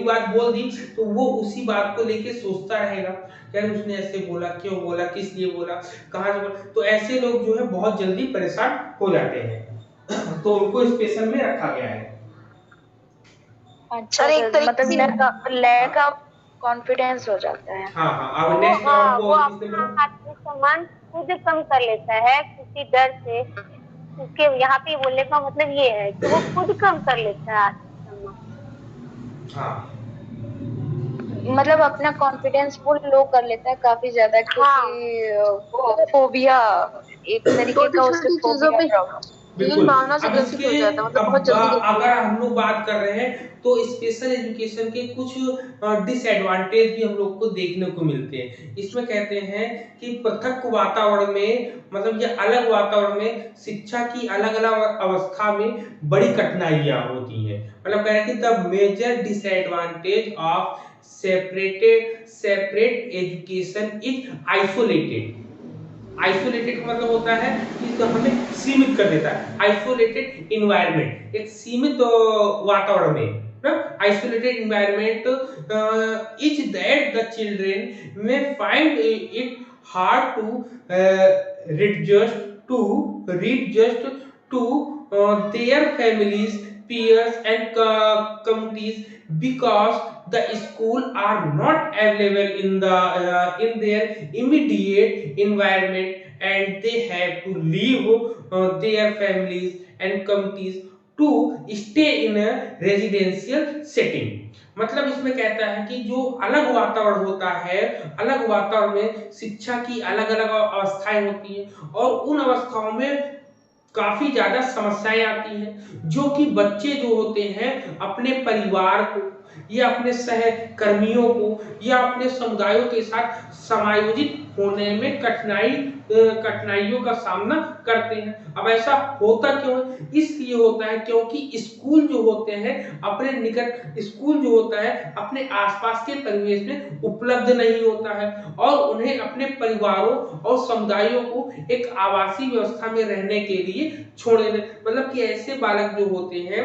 बात बोल दी तो वो उसी बात को लेके सोचता रहेगा, यार उसने ऐसे बोला, क्यों बोला, किस लिए बोला, कहाँ से बोला। तो ऐसे लोग जो है बहुत जल्दी परेशान हो जाते हैं तो उनको स्पेशल में रखा गया है। अच्छा सर, मतलब लैक ऑफ कॉन्फिडेंस हो जाता है। हाँ हाँ, अब नेक्स्ट राउंड वो अपना आत्मसम्मान खुद कम कर लेता है किसी डर से। उसके यहाँ पे बोलने का मतलब ये है कि वो खुद कम कर लेता है आत्मसम्मान। हाँ, मतलब अपना कॉन्फिडेंस वो लो कर लेता है काफी ज्यादा, क्योंकि वो फोबिया एक तरीके का उससे फोबिया बिल्कुल। अब इसके अगर हम लोग बात कर रहे हैं तो स्पेशल एजुकेशन के कुछ डिसएडवांटेज भी हम लोग को देखने को मिलते हैं। इसमें कहते हैं कि पृथक वातावरण में, मतलब ये अलग वातावरण में शिक्षा की अलग अलग अवस्था में बड़ी कठिनाइयां होती हैं। मतलब कह रहे हैं कि the major disadvantage of separate education is isolated. Isolated का मतलब होता है कि तो हमें सीमित कर देता है। आइसोलेटेड इन्वायरमेंट, एक सीमित वातावरण में ना, isolated environment is that the children may find it hard to read just to their families, peers and communities, because the school are not available in their immediate environment and they have to leave their families and communities to stay in a residential setting। मतलब इसमें कहता है कि जो अलग वातावरण होता है, अलग वातावरण में शिक्षा की अलग अलग अवस्थाएं होती हैं और उन अवस्थाओं में काफी ज्यादा समस्याएं आती हैं, जो कि बच्चे जो होते हैं अपने परिवार को या अपने सहकर्मियों को या अपने समुदायों के साथ समायोजित होने में कठिनाइयों का सामना करते हैं। अब ऐसा होता क्यों है? इसलिए होता है क्योंकि स्कूल जो होते हैं अपने निकट, स्कूल जो होता है अपने आसपास के परिवेश में उपलब्ध नहीं होता है और उन्हें अपने परिवारों और समुदायों को एक आवासीय व्यवस्था में रहने के लिए छोड़ देते। मतलब कि ऐसे बालक जो होते हैं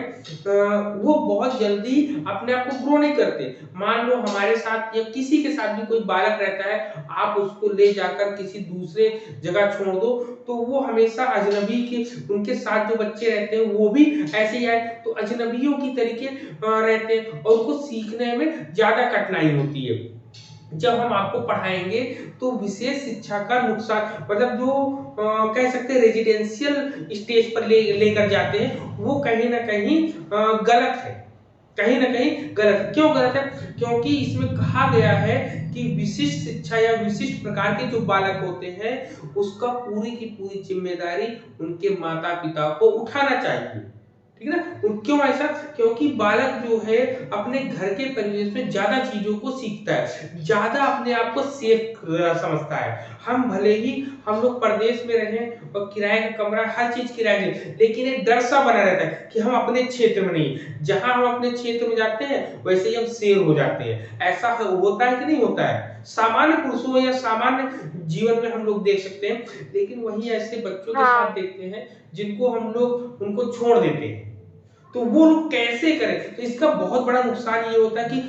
वो बहुत जल्दी अपने आप को वो ग्रो नहीं करते। मान लो हमारे साथ या किसी के साथ भी कोई बालक रहता है, आप उसको ले जाकर किसी दूसरे जगह छोड़ दो तो वो हमेशा अजनबी के, उनके साथ जो बच्चे रहते हैं वो भी ऐसे ही आए तो अजनबियों की तरीके रहते हैं और उनको सीखने में ज्यादा कठिनाई होती है। जब हम आपको पढ़ाएंगे तो विशेष शिक्षा का नुकसान मतलब जो कह सकते हैं रेजिडेंशियल स्टेज पर लेकर जाते हैं वो कहीं ना कहीं गलत है, कहीं ना कहीं गलत है। क्यों गलत है? क्योंकि इसमें कहा गया है कि विशिष्ट शिक्षा या विशिष्ट प्रकार के जो बालक होते हैं उसका पूरी की पूरी जिम्मेदारी उनके माता पिता को उठाना चाहिए, ठीक है ना। क्यों ऐसा? क्योंकि बालक जो है अपने घर के परिवेश में ज्यादा चीजों को सीखता है, ज्यादा अपने आप को सेफ समझता है। हम भले ही हम लोग परदेश में रहें और किराए का कमरा हर चीज किराए में, लेकिन एक डर सा बना रहता है कि हम अपने क्षेत्र में नहीं, जहां हम अपने क्षेत्र में जाते हैं वैसे ही हम शेर हो जाते हैं। ऐसा होता है कि नहीं होता है? सामान्य पुरुषों या सामान्य जीवन में हम लोग देख सकते हैं, लेकिन वही ऐसे बच्चों के साथ देखते हैं जिनको हम लोग उनको छोड़ देते हैं। तो वो लोग कैसे करें? तो इसका बहुत बड़ा नुकसान ये होता है कि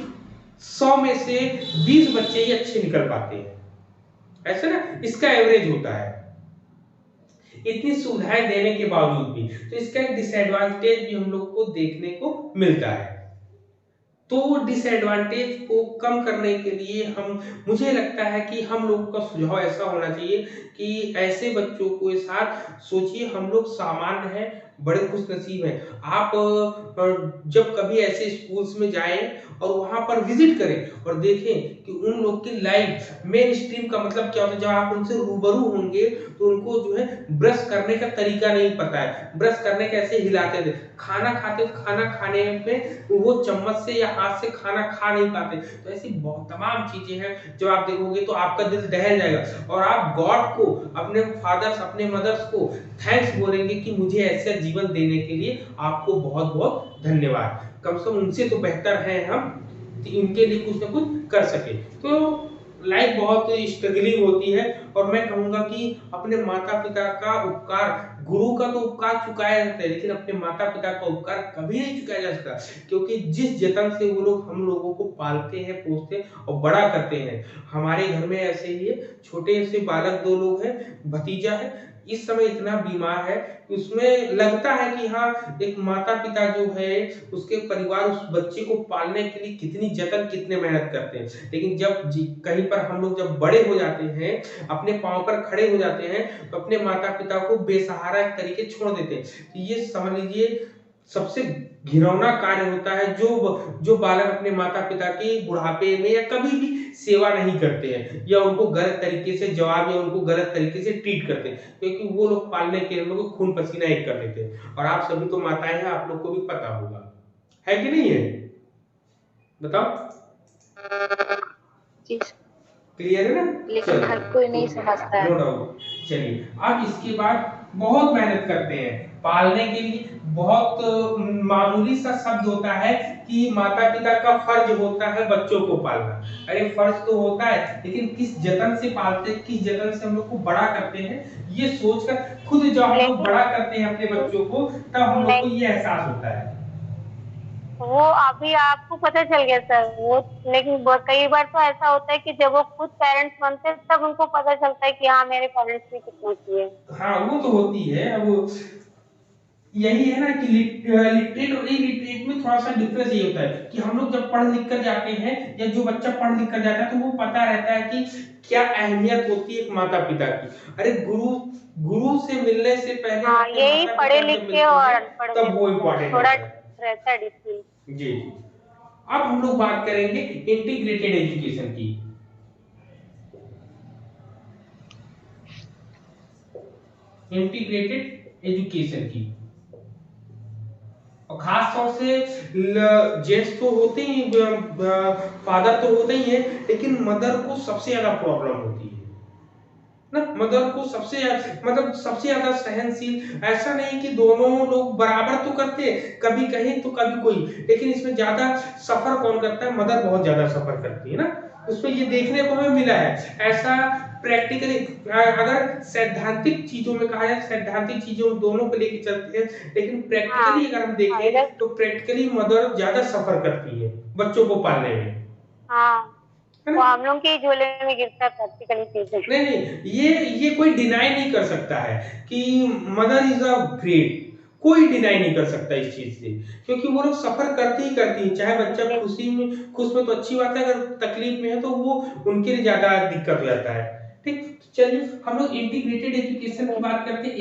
100 में से 20 बच्चे ही अच्छे निकल पाते हैं, ऐसे ना इसका एवरेज होता है इतनी सुविधाएं देने के बावजूद भी। तो इसका एक डिसएडवांटेज भी हम लोग को देखने को मिलता है। तो डिसएडवांटेज को कम करने के लिए मुझे लगता है कि हम लोगों का सुझाव ऐसा होना चाहिए कि ऐसे बच्चों के साथ सोचिए, हम लोग सामान्य हैं, बड़े खुशनसीब हैं। आप जब कभी ऐसे स्कूल्स में जाएं और वहां पर विजिट करें और देखें कि उन लोग की लाइफ मेन स्ट्रीम का मतलब क्या होता है। जब आप उनसे रूबरू होंगे तो उनको जो है ब्रश करने का तरीका नहीं पता है, ब्रश करने कैसे हिलाते थे, खाना खाते तो खाना खाने में वो चम्मच से या हाथ से खाना खा नहीं पाते। तो ऐसी बहुत तमाम चीजें हैं जब आप देखोगे तो आपका दिल दहल जाएगा और आप गॉड को, अपने फादर्स, अपने मदर्स को थैंक्स बोलेंगे कि मुझे ऐसा जीवन देने के लिए आपको बहुत बहुत धन्यवाद। कम से कम उनसे तो बेहतर हैं हम, इनके लिए कुछ ना कुछ कर सके। तो लाइफ बहुत स्ट्रगलिंग होती है और मैं कहूंगा कि अपने माता पिता का उपकार, गुरु का तो उपकार चुकाया जाता है लेकिन अपने माता पिता का उपकार कभी नहीं चुकाया जा सकता, क्योंकि जिस जतन से वो लोग हम लोगों को पालते हैं, पोसते हैं और बड़ा करते हैं। हमारे घर में ऐसे ही है, छोटे से बालक 2 लोग हैं, भतीजा है, इस समय इतना बीमार है कि उसमें लगता है कि हाँ, एक माता पिता जो है उसके परिवार उस बच्चे को पालने के लिए कितनी जतन, कितने मेहनत करते हैं। लेकिन जब कहीं पर हम लोग जब बड़े हो जाते हैं, अपने पांव पर खड़े हो जाते हैं, तो अपने माता पिता को बेसहारा एक तरीके छोड़ देते हैं। तो ये समझ लीजिए सबसे घिनौना कार्य होता है जो बालक अपने माता पिता की बुढ़ापे में या कभी भी सेवा नहीं करते हैं या उनको गलत तरीके से जवाब या उनको गलत तरीके से ट्रीट करते हैं, क्योंकि वो लोग पालने के लिए लोग खून पसीना एक कर देते हैं। और आप सभी तो माताएं हैं, आप लोग को भी पता होगा, है कि नहीं है? बताओ। क्लियर है ना? लेकिन हर कोई नहीं समझता है। No doubt. चलिए, अब इसके बाद बहुत मेहनत करते हैं पालने के लिए। बहुत मामूली सा शब्द होता है कि माता पिता का फर्ज होता है बच्चों को पालना। अरे फर्ज तो होता है, लेकिन किस जतन से पालते हैं, किस जतन से हम लोग को बड़ा करते हैं, ये सोचकर खुद जब हम लोग बड़ा करते हैं अपने बच्चों को, तब हम लोग को ये एहसास होता है। वो अभी आपको पता चल गया सर वो, लेकिन कई बार तो ऐसा होता है कि जब वो खुद पेरेंट्स बनते हैं तब उनको पता चलता है कि हाँ मेरे पेरेंट्स ने कितना किया। हाँ, वो तो होती है। अब यही है ना कि लिटरेट और इलिटरेट में थोड़ा सा डिफरेंस ये होता है कि हम लोग जब पढ़ लिख कर जाते हैं या जो बच्चा पढ़ लिख कर जाता है तो वो पता रहता है कि क्या अहमियत होती है एक माता पिता की। अरे गुरु से मिलने से पहले हाँ, यही पढ़े लिखे और अनपढ़ तब वो इम्पोर्टेंट थोड़ा रहता है। रहता है डिफरेंस। जी। अब हम लोग बात करेंगे इंटीग्रेटेड एजुकेशन की। इंटीग्रेटेड एजुकेशन की और खास तौर से जेंट्स तो होते ही, फादर तो होते ही है, लेकिन मदर को सबसे ज्यादा प्रॉब्लम होती है ना। मदर को सबसे ज्यादा सहनशील, ऐसा नहीं कि दोनों लोग बराबर तो करते हैं, कभी कहीं तो कभी कोई, लेकिन इसमें ज्यादा सफर कौन करता है? मदर बहुत ज्यादा सफर करती है ना। उसमें ये देखने को हमें मिला है। ऐसा प्रैक्टिकली अगर सैद्धांतिक चीजों में कहा जाए, सैद्धांतिक चीजों दोनों को लेके चलते हैं, लेकिन प्रैक्टिकली अगर हम देखें तो प्रैक्टिकली मदर ज्यादा सफर करती है। बच्चों को पालने में, हाँ, है वो ना? हम लोग के ही झोले में गिरता है प्रैक्टिकली चीजें। नहीं नहीं, ये कोई डिनाई नहीं कर सकता है कि मदर इज अ ग्रेट, कोई डिनाई नहीं कर सकता इस चीज से, क्योंकि वो लोग सफर करते ही करती हैं। चाहे बच्चा खुश में तो अच्छी बात है, अगर तकलीफ में है तो वो उनके लिए ज्यादा दिक्कत हो जाता है। ठीक, तो चलिए हम लोग इंटीग्रेटेड एजुकेशन की बात करते हैं।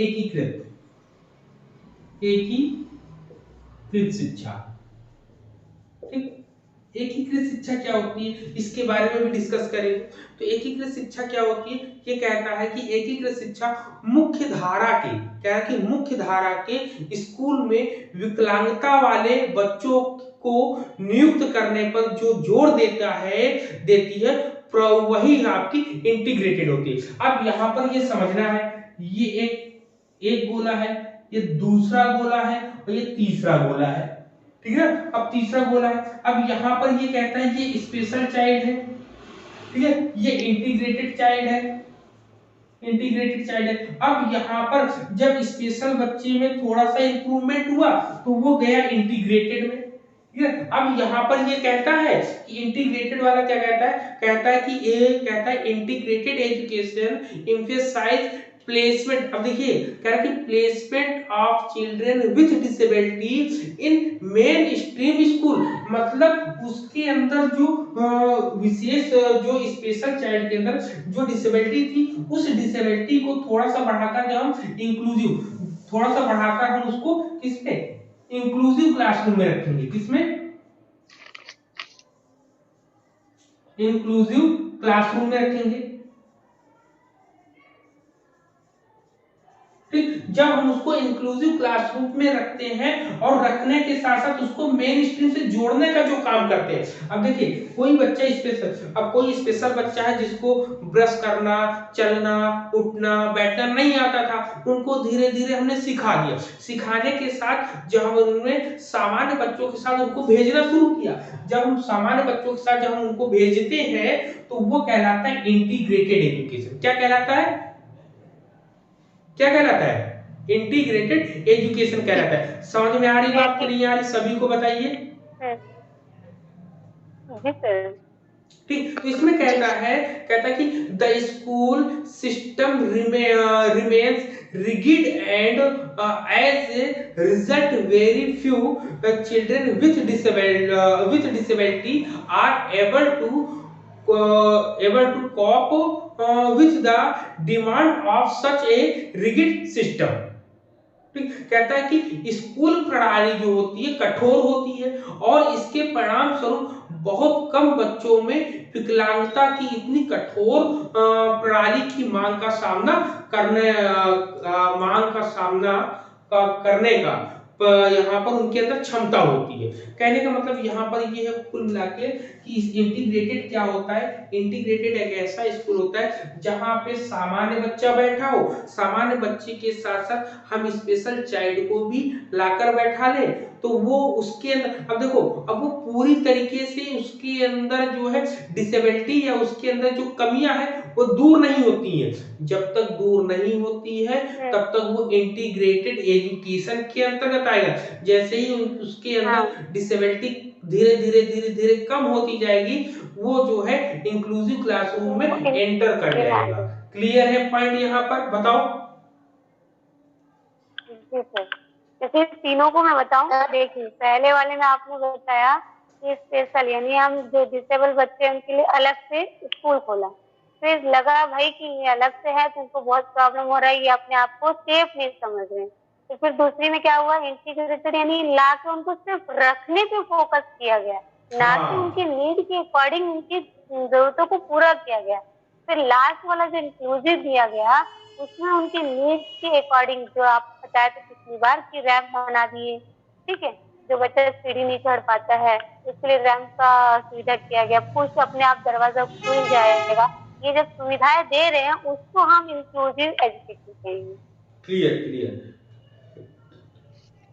एकीकृत शिक्षा। ठीक, एकीकृत शिक्षा क्या होती है, इसके बारे में भी डिस्कस करेंगे। तो एकीकृत शिक्षा क्या होती है, ये कहता है कि एकीकृत शिक्षा मुख्य धारा के, क्या है कि मुख्य धारा के स्कूल में विकलांगता वाले बच्चों को नियुक्त करने पर जो जोर देती है, वही आपकी इंटीग्रेटेड होती है। अब यहाँ पर ये समझना है, ये एक गोला है, ये दूसरा गोला है और ये तीसरा गोला है। ठीक है, अब तीसरा गोला है। अब यहाँ पर ये कहता है ये स्पेशल चाइल्ड है, ठीक है, ये इंटीग्रेटेड चाइल्ड है, अब यहाँ पर जब स्पेशल बच्चे में थोड़ा सा इंप्रूवमेंट हुआ तो वो गया इंटीग्रेटेड में। ठीक है, अब यहाँ पर ये कहता है कि इंटीग्रेटेड वाला क्या कहता है कि इंटीग्रेटेड एजुकेशन एम्फसाइज प्लेसमेंट। अब देखिए कह रहा है कि placement of children with disability in main stream school, मतलब उसके अंदर जो विशेष जो स्पेशल चाइल्ड के अंदर जो डिसेबिलिटी थी, उस डिसेबिलिटी को थोड़ा सा बढ़ाकर जब हम उसको किसमें, इंक्लूसिव क्लासरूम में रखेंगे। किसमें, इंक्लूसिव क्लासरूम में रखेंगे। जब हम उसको इंक्लूसिव क्लासरूम में रखते हैं और रखने के साथ साथ उसको मेन स्ट्रीम से जोड़ने का जो काम करते हैं। अब देखिए कोई बच्चा कोई स्पेशल बच्चा है जिसको ब्रश करना, चलना, उठना, बैठना नहीं आता था, उनको धीरे धीरे हमने सिखा दिया। सिखाने के साथ जब हम उनमें सामान्य बच्चों के साथ उनको भेजना शुरू किया, जब हम सामान्य बच्चों के साथ जब हम उनको भेजते हैं तो वो कहलाता है इंटीग्रेटेड एजुकेशन। क्या कहलाता है? इंटीग्रेटेड एजुकेशन कहलाता है। समझ में आ रही बात कि नहीं आ रही, सभी को बताइए। ठीक, तो इसमें कहता है कि the school system remains rigid and as a result very few children with disability are able to cope with the demand of such a rigid system। कहता है कि स्कूल प्रणाली जो होती है कठोर होती है और इसके परिणाम स्वरूप बहुत कम बच्चों में विकलांगता की इतनी कठोर प्रणाली की मांग का सामना करने का यहाँ पर उनके अंदर क्षमता होती है। कहने का मतलब यहाँ पर ये है कुल मिला के कि इंटीग्रेटेड क्या होता है, इंटीग्रेटेड एक ऐसा स्कूल होता है जहाँ पे सामान्य बच्चा बैठा हो, सामान्य बच्चे के साथ साथ हम स्पेशल चाइल्ड को भी लाकर बैठा ले, तो वो उसके अंदर, अब देखो अब वो पूरी तरीके से उसके अंदर जो है डिसेबिलिटी या उसके अंदर जो कमियां है वो दूर नहीं होती है। जब तक दूर नहीं होती है तब तक वो इंटीग्रेटेड एजुकेशन के अंतर्गत आएगा। जैसे ही उसके अंदर डिसेबिलिटी धीरे धीरे कम होती जाएगी, वो जो है इंक्लूसिव क्लासरूम में एंटर कर जाएगा। क्लियर है पॉइंट यहाँ पर, बताओ। जैसे तीनों को मैं बताऊं, देखिए पहले वाले में आपने बताया कि स्पेशल यानी हम जो डिसेबल बच्चे हैं उनके लिए अलग से स्कूल खोला, फिर लगा भाई कि ये अलग से है तो उनको बहुत प्रॉब्लम हो रहा है, ये अपने आप को सेफ नहीं समझ रहे हैं, तो फिर दूसरी में क्या हुआ, इंटीग्रेटेड यानी ला के उनको सिर्फ रखने पे फोकस किया गया, ना कि उनकी नीड के अकॉर्डिंग उनकी जरूरतों को पूरा किया गया। फिर लास्ट वाला जो इंक्लूसिव दिया गया उसमें उनकी नीड्स के अकॉर्डिंग, जो आप बताए थे पिछली बार की रैंप बना दिए, ठीक है, जो बच्चा सीढ़ी नहीं चढ़ पाता है उसके लिए रैंप का सुविधा किया गया, पुश अपने आप दरवाजा खुल जाएगा। ये जब सुविधाएं दे रहे हैं उसको हम इंक्लूसिव एजुकेशन कहेंगे। क्लियर।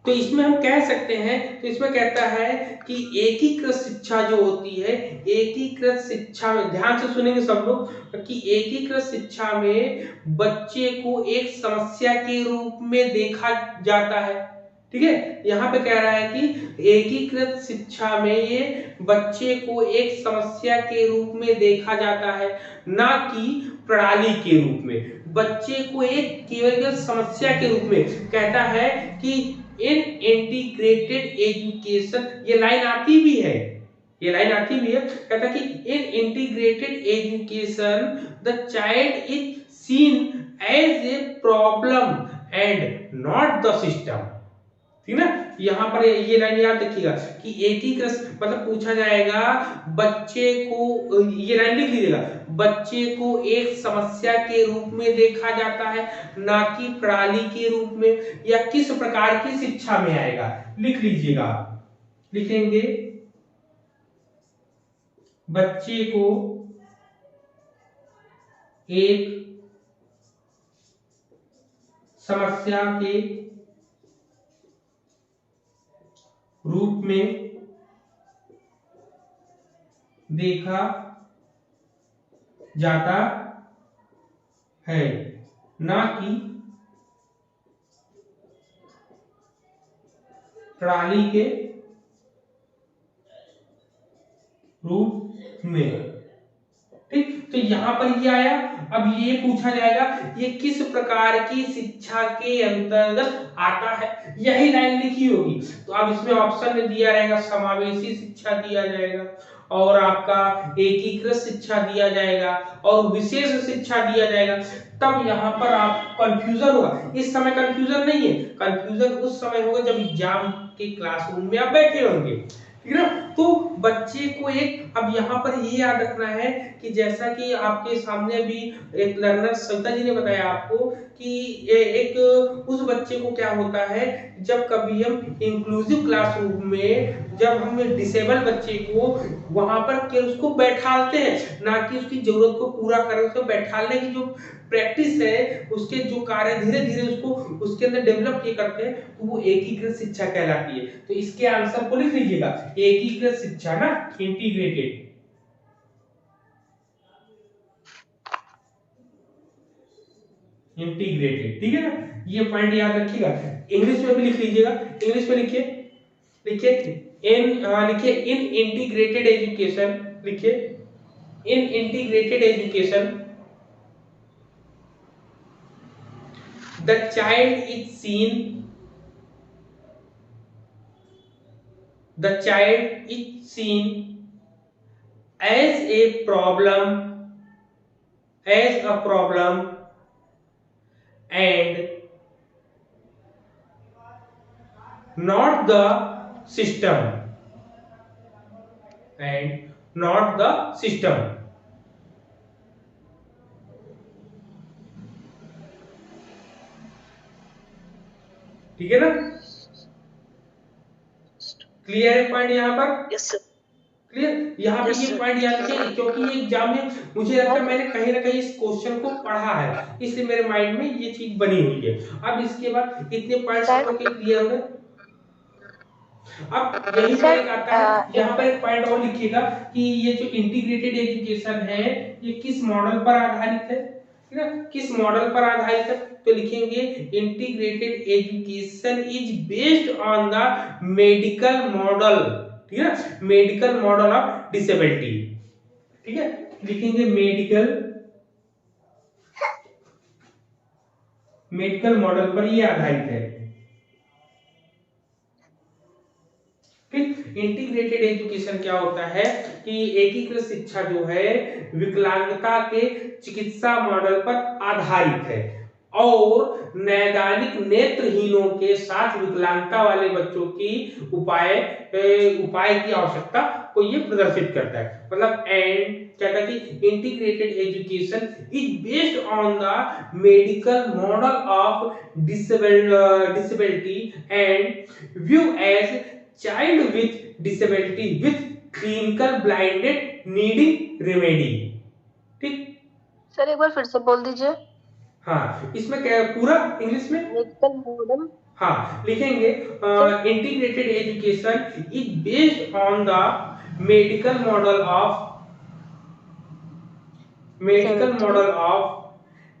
तो इसमें हम कह सकते हैं, तो इसमें कहता है कि एकीकृत शिक्षा जो होती है, एकीकृत शिक्षा में ध्यान से सुनेंगे सब लोग, कि एकीकृत शिक्षा में बच्चे को एक समस्या के रूप में देखा जाता है। ठीक है। यहाँ पे कह रहा है कि एकीकृत शिक्षा में ये बच्चे को एक समस्या के रूप में देखा जाता है, ना कि प्रणाली के रूप में। बच्चे को एक केवल समस्या के रूप में कहता है कि इन इंटीग्रेटेड एजुकेशन, ये लाइन आती भी है, ये लाइन आती भी है, कहता है कि in integrated education the child is seen as a problem and not the system. ठीक ना। यहाँ पर ये लाइन याद रखिएगा कि एकीकृत मतलब पूछा जाएगा बच्चे को, ये लाइन लिख लीजिएगा, बच्चे को एक समस्या के रूप में देखा जाता है, ना कि प्रणाली के रूप में, या किस प्रकार की शिक्षा में आएगा, लिख लीजिएगा। लिखेंगे बच्चे को एक समस्या के रूप में देखा जाता है, ना कि प्रणाली के रूप में। ठीक, तो यहां पर ये आया। अब ये पूछा जाएगा ये किस प्रकार की शिक्षा के अंतर्गत आता है, यही लाइन लिखी होगी। तो अब इसमें ऑप्शन में दिया रहेगा समावेशी शिक्षा दिया जाएगा, और आपका एकीकृत शिक्षा दिया जाएगा, और विशेष शिक्षा दिया जाएगा। तब यहाँ पर आप कंफ्यूजन होगा। इस समय कंफ्यूजन नहीं है, कंफ्यूजन उस समय होगा जब एग्जाम के क्लासरूम में आप बैठे होंगे। ठीक है ना। तो बच्चे को एक, अब यहाँ पर ये याद रखना है कि जैसा कि आपके सामने अभी एक लर्नर सविता जी ने बताया आपको कि एक उस बच्चे को क्या होता है, जब कभी हम इंक्लूसिव क्लासरूम में जब हम डिसेबल बच्चे को वहां पर के उसको बैठाते हैं, ना कि उसकी जरूरत को पूरा करें, उसको बैठाने की जो प्रैक्टिस है, उसके जो कार्य धीरे धीरे उसको उसके अंदर डेवलप किए करते हैं, तो वो एकीकृत शिक्षा कहलाती है। तो इसके आंसर को लिख लीजिएगा, एकीकृत शिक्षा ना, इंटीग्रेटेड। इंटीग्रेटेड, ठीक है ना। ये पॉइंट याद रखिएगा। इंग्लिश में भी लिख लीजिएगा, इंग्लिश में लिखिए, लिखिए लिखिए इन इंटीग्रेटेड एजुकेशन, लिखिए in integrated education the child is seen as a problem and not the system। ठीक है ना। क्लियर है पॉइंट यहाँ पर? Yes sir. क्लियर। यहाँ पे ये पॉइंट याद रखिए, क्योंकि ये एग्जाम में मुझे लगता है मैंने कहीं ना कहीं इस क्वेश्चन को पढ़ा है, इसलिए मेरे माइंड में ये चीज बनी हुई है। अब इसके बाद इतने पॉइंट्स आपको क्लियर हो गए। अब यही पॉइंट आता है, यहाँ पर एक पॉइंट और लिखिएगा कि ये जो इंटीग्रेटेड एजुकेशन है ये किस मॉडल पर आधारित है, ठीक है, किस मॉडल पर आधारित है। तो लिखेंगे integrated education is based on the medical model, ठीक है, मेडिकल मॉडल ऑफ डिसेबिलिटी। ठीक है, लिखेंगे मेडिकल मॉडल पर ये आधारित है। इंटीग्रेटेड एजुकेशन क्या होता है कि एकीकृत शिक्षा जो है विकलांगता के चिकित्सा मॉडल पर आधारित है, और नैदानिक नेत्रहीनों के साथ विकलांगता वाले बच्चों की उपाय की आवश्यकता को ये प्रदर्शित करता है। मतलब एंड क्या कहती है, integrated education is based on the medical model of disability and view as child with disability with clinical blinded needing remedy। ठीक सर एक बार फिर से बोल दीजिए। हाँ, इसमें क्या पूरा इंग्लिश में मेडिकल मॉडल, हाँ लिखेंगे integrated education is based on the medical model of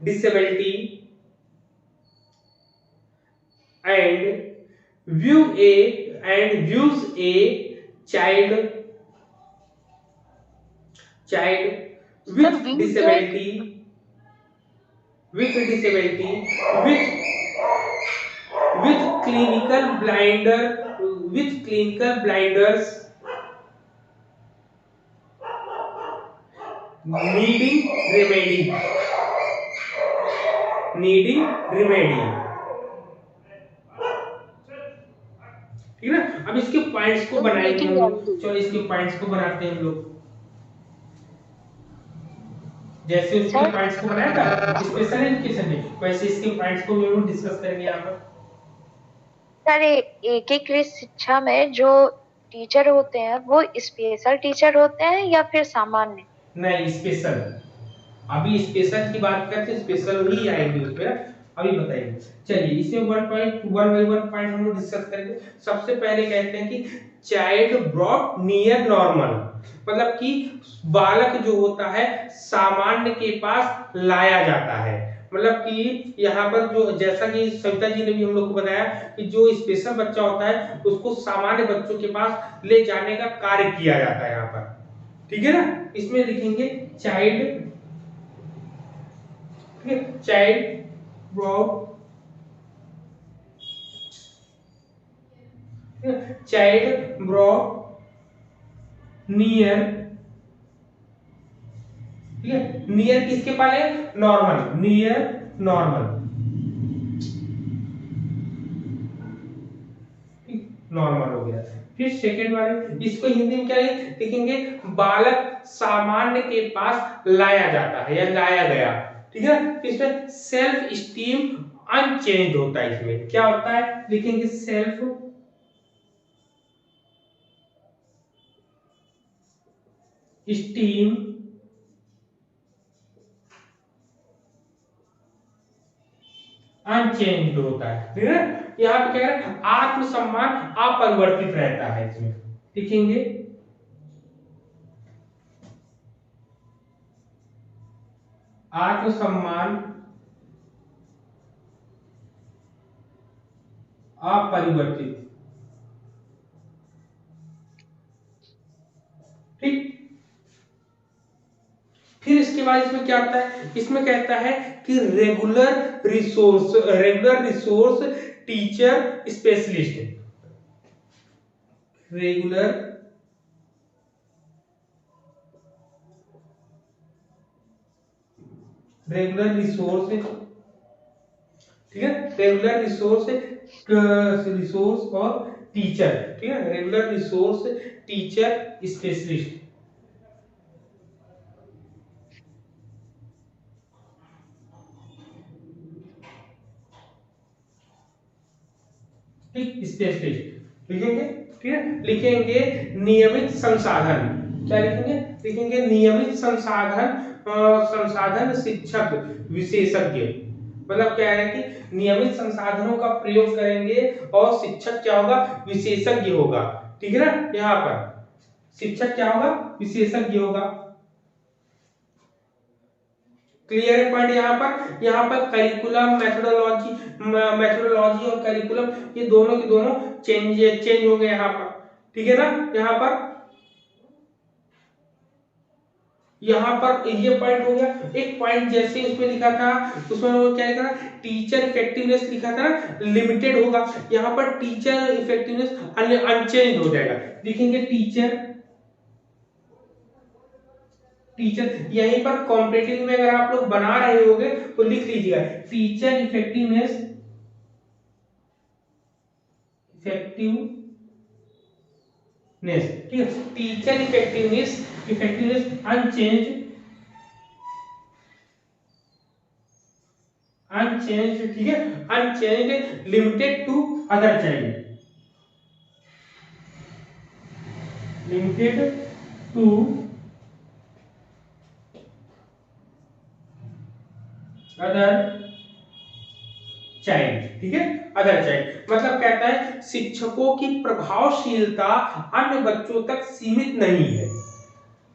disability and view A and views a child with disability with clinical blinders needing remedy। ठीक है ना। अब इसके पॉइंट्स को बनाएंगे हम लोग। चलो इसके पॉइंट्स को बनाते हैं हम लोग। जैसे उसके पॉइंट्स को बनाया था स्पेशल एजुकेशन में, वैसे इसके पॉइंट्स को भी हम डिस्कस करेंगे यहाँ पर। सर एकीकृत शिक्षा में जो टीचर होते हैं वो स्पेशल टीचर होते हैं या फिर सामान्य? नहीं, स्पेशल। अभी स्पेशल की बात करते हैं, स्पेशल ही आएंगे उसमें, अभी बताएंगे। चलिए इसमें वन बाय वन पॉइंट हम लोग डिस्कस करेंगे। सबसे पहले कहते हैं कि चाइल्ड ब्रॉट नियर नॉर्मल, मतलब कि बालक जो होता है सामान्य के पास लाया जाता है। मतलब कि यहाँ पर जो, जैसा कि सविता जी ने भी हम लोग को बताया कि जो स्पेशल बच्चा होता है उसको सामान्य बच्चों के पास ले जाने का कार्य किया जाता है यहाँ पर। ठीक है ना। इसमें लिखेंगे चाइल्ड ब्रॉट नियर, ठीक है। नियर किसके पास है? नॉर्मल, नियर नॉर्मल, नॉर्मल हो गया। फिर सेकंड वाले, इसको हिंदी में क्या लिखेंगे? बालक सामान्य के पास लाया जाता है या लाया गया। ठीक है। इसमें सेल्फ स्टीम अनचेंज होता है। इसमें क्या होता है? लिखेंगे सेल्फ स्टीम अनचेंज होता है। ठीक है। यहाँ पे क्या है? आत्मसम्मान अपरिवर्तित रहता है। इसमें लिखेंगे आत्मसम्मान अपरिवर्तित। ठीक। फिर इसके बाद इसमें क्या आता है? इसमें कहता है कि regular resource teacher specialist, regular resource, ठीक है। रेगुलर रिसोर्स और टीचर, ठीक है। रेगुलर रिसोर्स टीचर स्पेशलिस्ट, ठीक, स्पेशलिस्ट लिखेंगे। ठीक है। लिखेंगे नियमित संसाधन, क्या लिखेंगे? लिखेंगे नियमित संसाधन शिक्षक विशेषज्ञ। मतलब क्या है कि नियमित संसाधनों का प्रयोग करेंगे और शिक्षक क्या होगा? विशेषज्ञ होगा। ठीक है ना। यहाँ पर शिक्षक क्या होगा? विशेषज्ञ होगा। क्लियर है पॉइंट यहाँ पर? यहाँ पर करिकुलम, मेथोडोलॉजी और करिकुलम, ये दोनों के दोनों चेंज हो गए यहाँ पर। ठीक है ना। यहाँ पर ये पॉइंट हो गया। एक पॉइंट जैसे उसमें लिखा था, उसमें वो क्या लिखा था? टीचर इफेक्टिवनेस लिखा था ना, लिमिटेड होगा। यहाँ पर टीचर इफेक्टिवनेस अनचेंज हो जाएगा। लिखेंगे टीचर यहीं पर कॉम्पिटिटिव में अगर आप लोग बना रहे होगे तो लिख लीजिएगा टीचर इफेक्टिवनेस ठीक है। टीचर इफेक्टिवनेस अनचेंज, ठीक है। Unchanged limited to other child, limited to other child, ठीक है। अदर चाइल्ड मतलब कहता है शिक्षकों की प्रभावशीलता अन्य बच्चों तक सीमित नहीं है।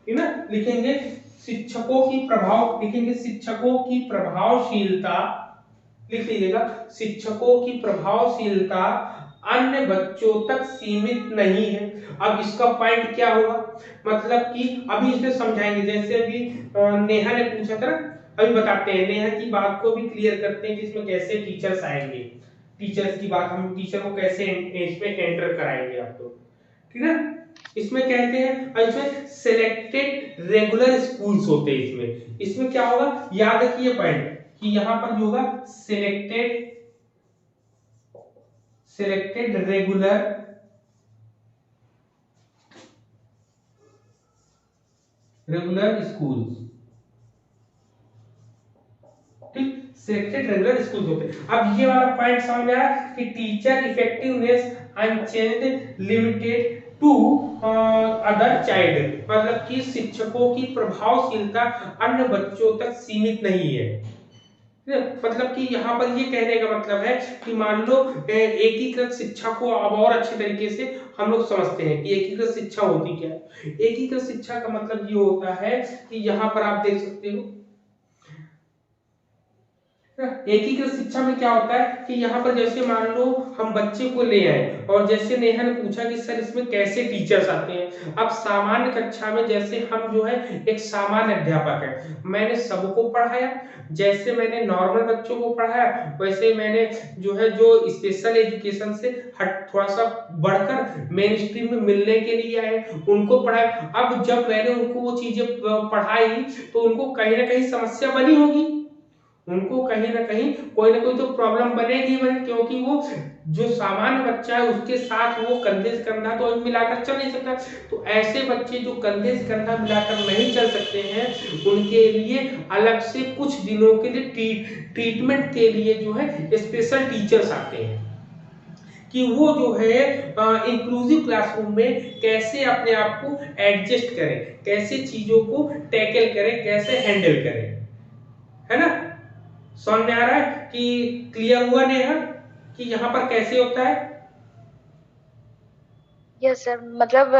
ठीक है। लिखेंगे शिक्षकों की प्रभावशीलता, लिख लीजिएगा शिक्षकों की प्रभावशीलता अन्य बच्चों तक सीमित नहीं है। अब इसका पॉइंट क्या होगा, मतलब कि अभी इसे समझाएंगे। जैसे अभी नेहा ने पूछा था ना, अभी बताते हैं, नेहा की बात को भी क्लियर करते हैं कि इसमें कैसे टीचर्स आएंगे, टीचर्स की बात, हम टीचर को कैसे इसमें एंटर कराएंगे आपको, ठीक है। इसमें कहते हैं, और इसमें सिलेक्टेड रेगुलर स्कूल्स होते हैं। इसमें क्या होगा, याद रखिए पॉइंट कि यहां पर जो होगा सिलेक्टेड रेगुलर स्कूल्स, ठीक, सिलेक्टेड रेगुलर स्कूल्स होते हैं। अब ये वाला पॉइंट समझ में आया कि teacher effectiveness unchanged limited to other child, मतलब कि शिक्षकों की प्रभावशीलता अन्य बच्चों तक सीमित नहीं है। मतलब कि यहाँ पर ये कहने का मतलब है कि मान लो एकीकृत शिक्षा को अब और अच्छे तरीके से हम लोग समझते हैं कि एकीकृत शिक्षा होती क्या है। एकीकृत शिक्षा का मतलब ये होता है कि यहाँ पर आप देख सकते हो, एकीकृत शिक्षा में क्या होता है कि यहाँ पर जैसे मान लो हम बच्चे को ले आए, और जैसे नेहा ने पूछा कि सर इसमें कैसे टीचर्स आते हैं। अब सामान्य कक्षा में जैसे हम जो है एक सामान्य अध्यापक है, मैंने सबको पढ़ाया, जैसे मैंने नॉर्मल बच्चों को पढ़ाया वैसे मैंने जो है जो स्पेशल एजुकेशन से हट थोड़ा सा बढ़कर मेन स्ट्रीम में मिलने के लिए आए उनको पढ़ाया। अब जब मैंने उनको वो चीजें पढ़ाई तो उनको कहीं ना कहीं समस्या बनी होगी, उनको कहीं ना कहीं कोई ना कोई तो प्रॉब्लम बनेगी बने, क्योंकि वो जो सामान्य बच्चा है उसके साथ वो कंधे से कंधा तो मिलाकर चल नहीं सकता। तो ऐसे बच्चे जो कंधे से कंधा मिलाकर नहीं चल सकते हैं उनके लिए अलग से कुछ दिनों के लिए ट्रीटमेंट के लिए जो है स्पेशल टीचर्स आते हैं कि वो जो है इंक्लूसिव क्लासरूम में कैसे अपने आप को एडजस्ट करें, कैसे चीजों को टैकल करें, कैसे हैंडल करें, है ना। समझ में आ रहा है कि क्लियर हुआ नेहा कि यहाँ पर कैसे होता है। यस सर, मतलब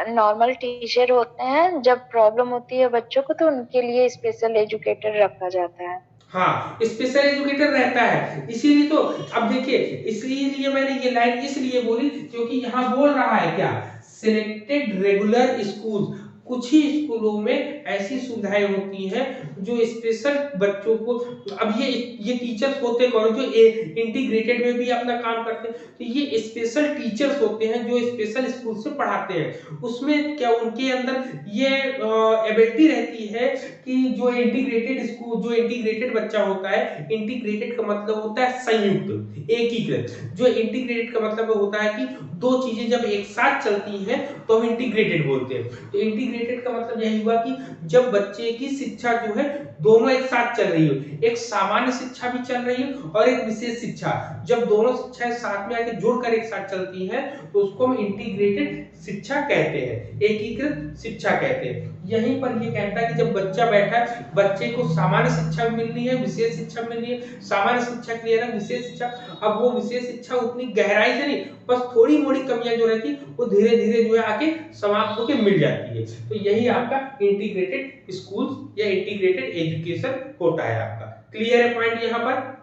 नॉर्मल टीचर होते हैं, जब प्रॉब्लम होती है बच्चों को तो उनके लिए स्पेशल एजुकेटर रखा जाता है। हाँ, स्पेशल एजुकेटर रहता है, इसीलिए तो अब देखिए, इसलिए मैंने ये लाइन इसलिए बोली क्योंकि यहाँ बोल रहा है क्या, सिलेक्टेड रेगुलर स्कूल, कुछ ही स्कूलों में ऐसी सुविधाएं होती हैं जो स्पेशल बच्चों को, अब ये टीचर्स होते कौन, जो इंटीग्रेटेड में भी अपना काम करते हैं, तो ये स्पेशल टीचर्स होते हैं जो स्पेशल स्कूल से पढ़ाते हैं। उसमें क्या उनके अंदर ये एबिलिटी रहती है कि जो इंटीग्रेटेड बच्चा होता है, इंटीग्रेटेड का मतलब होता है संयुक्त, एकीकृत। जो इंटीग्रेटेड का मतलब होता है कि दो चीजें जब एक साथ चलती हैं तो हम इंटीग्रेटेड बोलते हैं। तो इंटीग्रेटेड का मतलब यही हुआ कि जब बच्चे की शिक्षा जो है दोनों एक साथ चल रही हो, एक सामान्य शिक्षा भी चल रही है और एक विशेष शिक्षा, जब दोनों शिक्षाएं साथ में आके जुड़कर एक साथ चलती हैं तो उसको हम इंटीग्रेटेड शिक्षा कहते हैं, एकीकृत शिक्षा कहते हैं। यहीं पर ये कहता है कि जब बच्चा बैठा है, बच्चे को सामान्य शिक्षा मिलनी है, विशेष शिक्षा मिलनी है, सामान्य शिक्षा क्लियर है, विशेष शिक्षा, अब वो विशेष शिक्षा उतनी गहराई से नहीं, बस थोड़ी मोड़ी कमियां जो रहती वो धीरे धीरे जो है आके समाप्त होकर मिल जाती है। तो यही आपका इंटीग्रेटेड स्कूल या इंटीग्रेटेड एजुकेशन होता है आपका। क्लियर है पॉइंट यहाँ पर,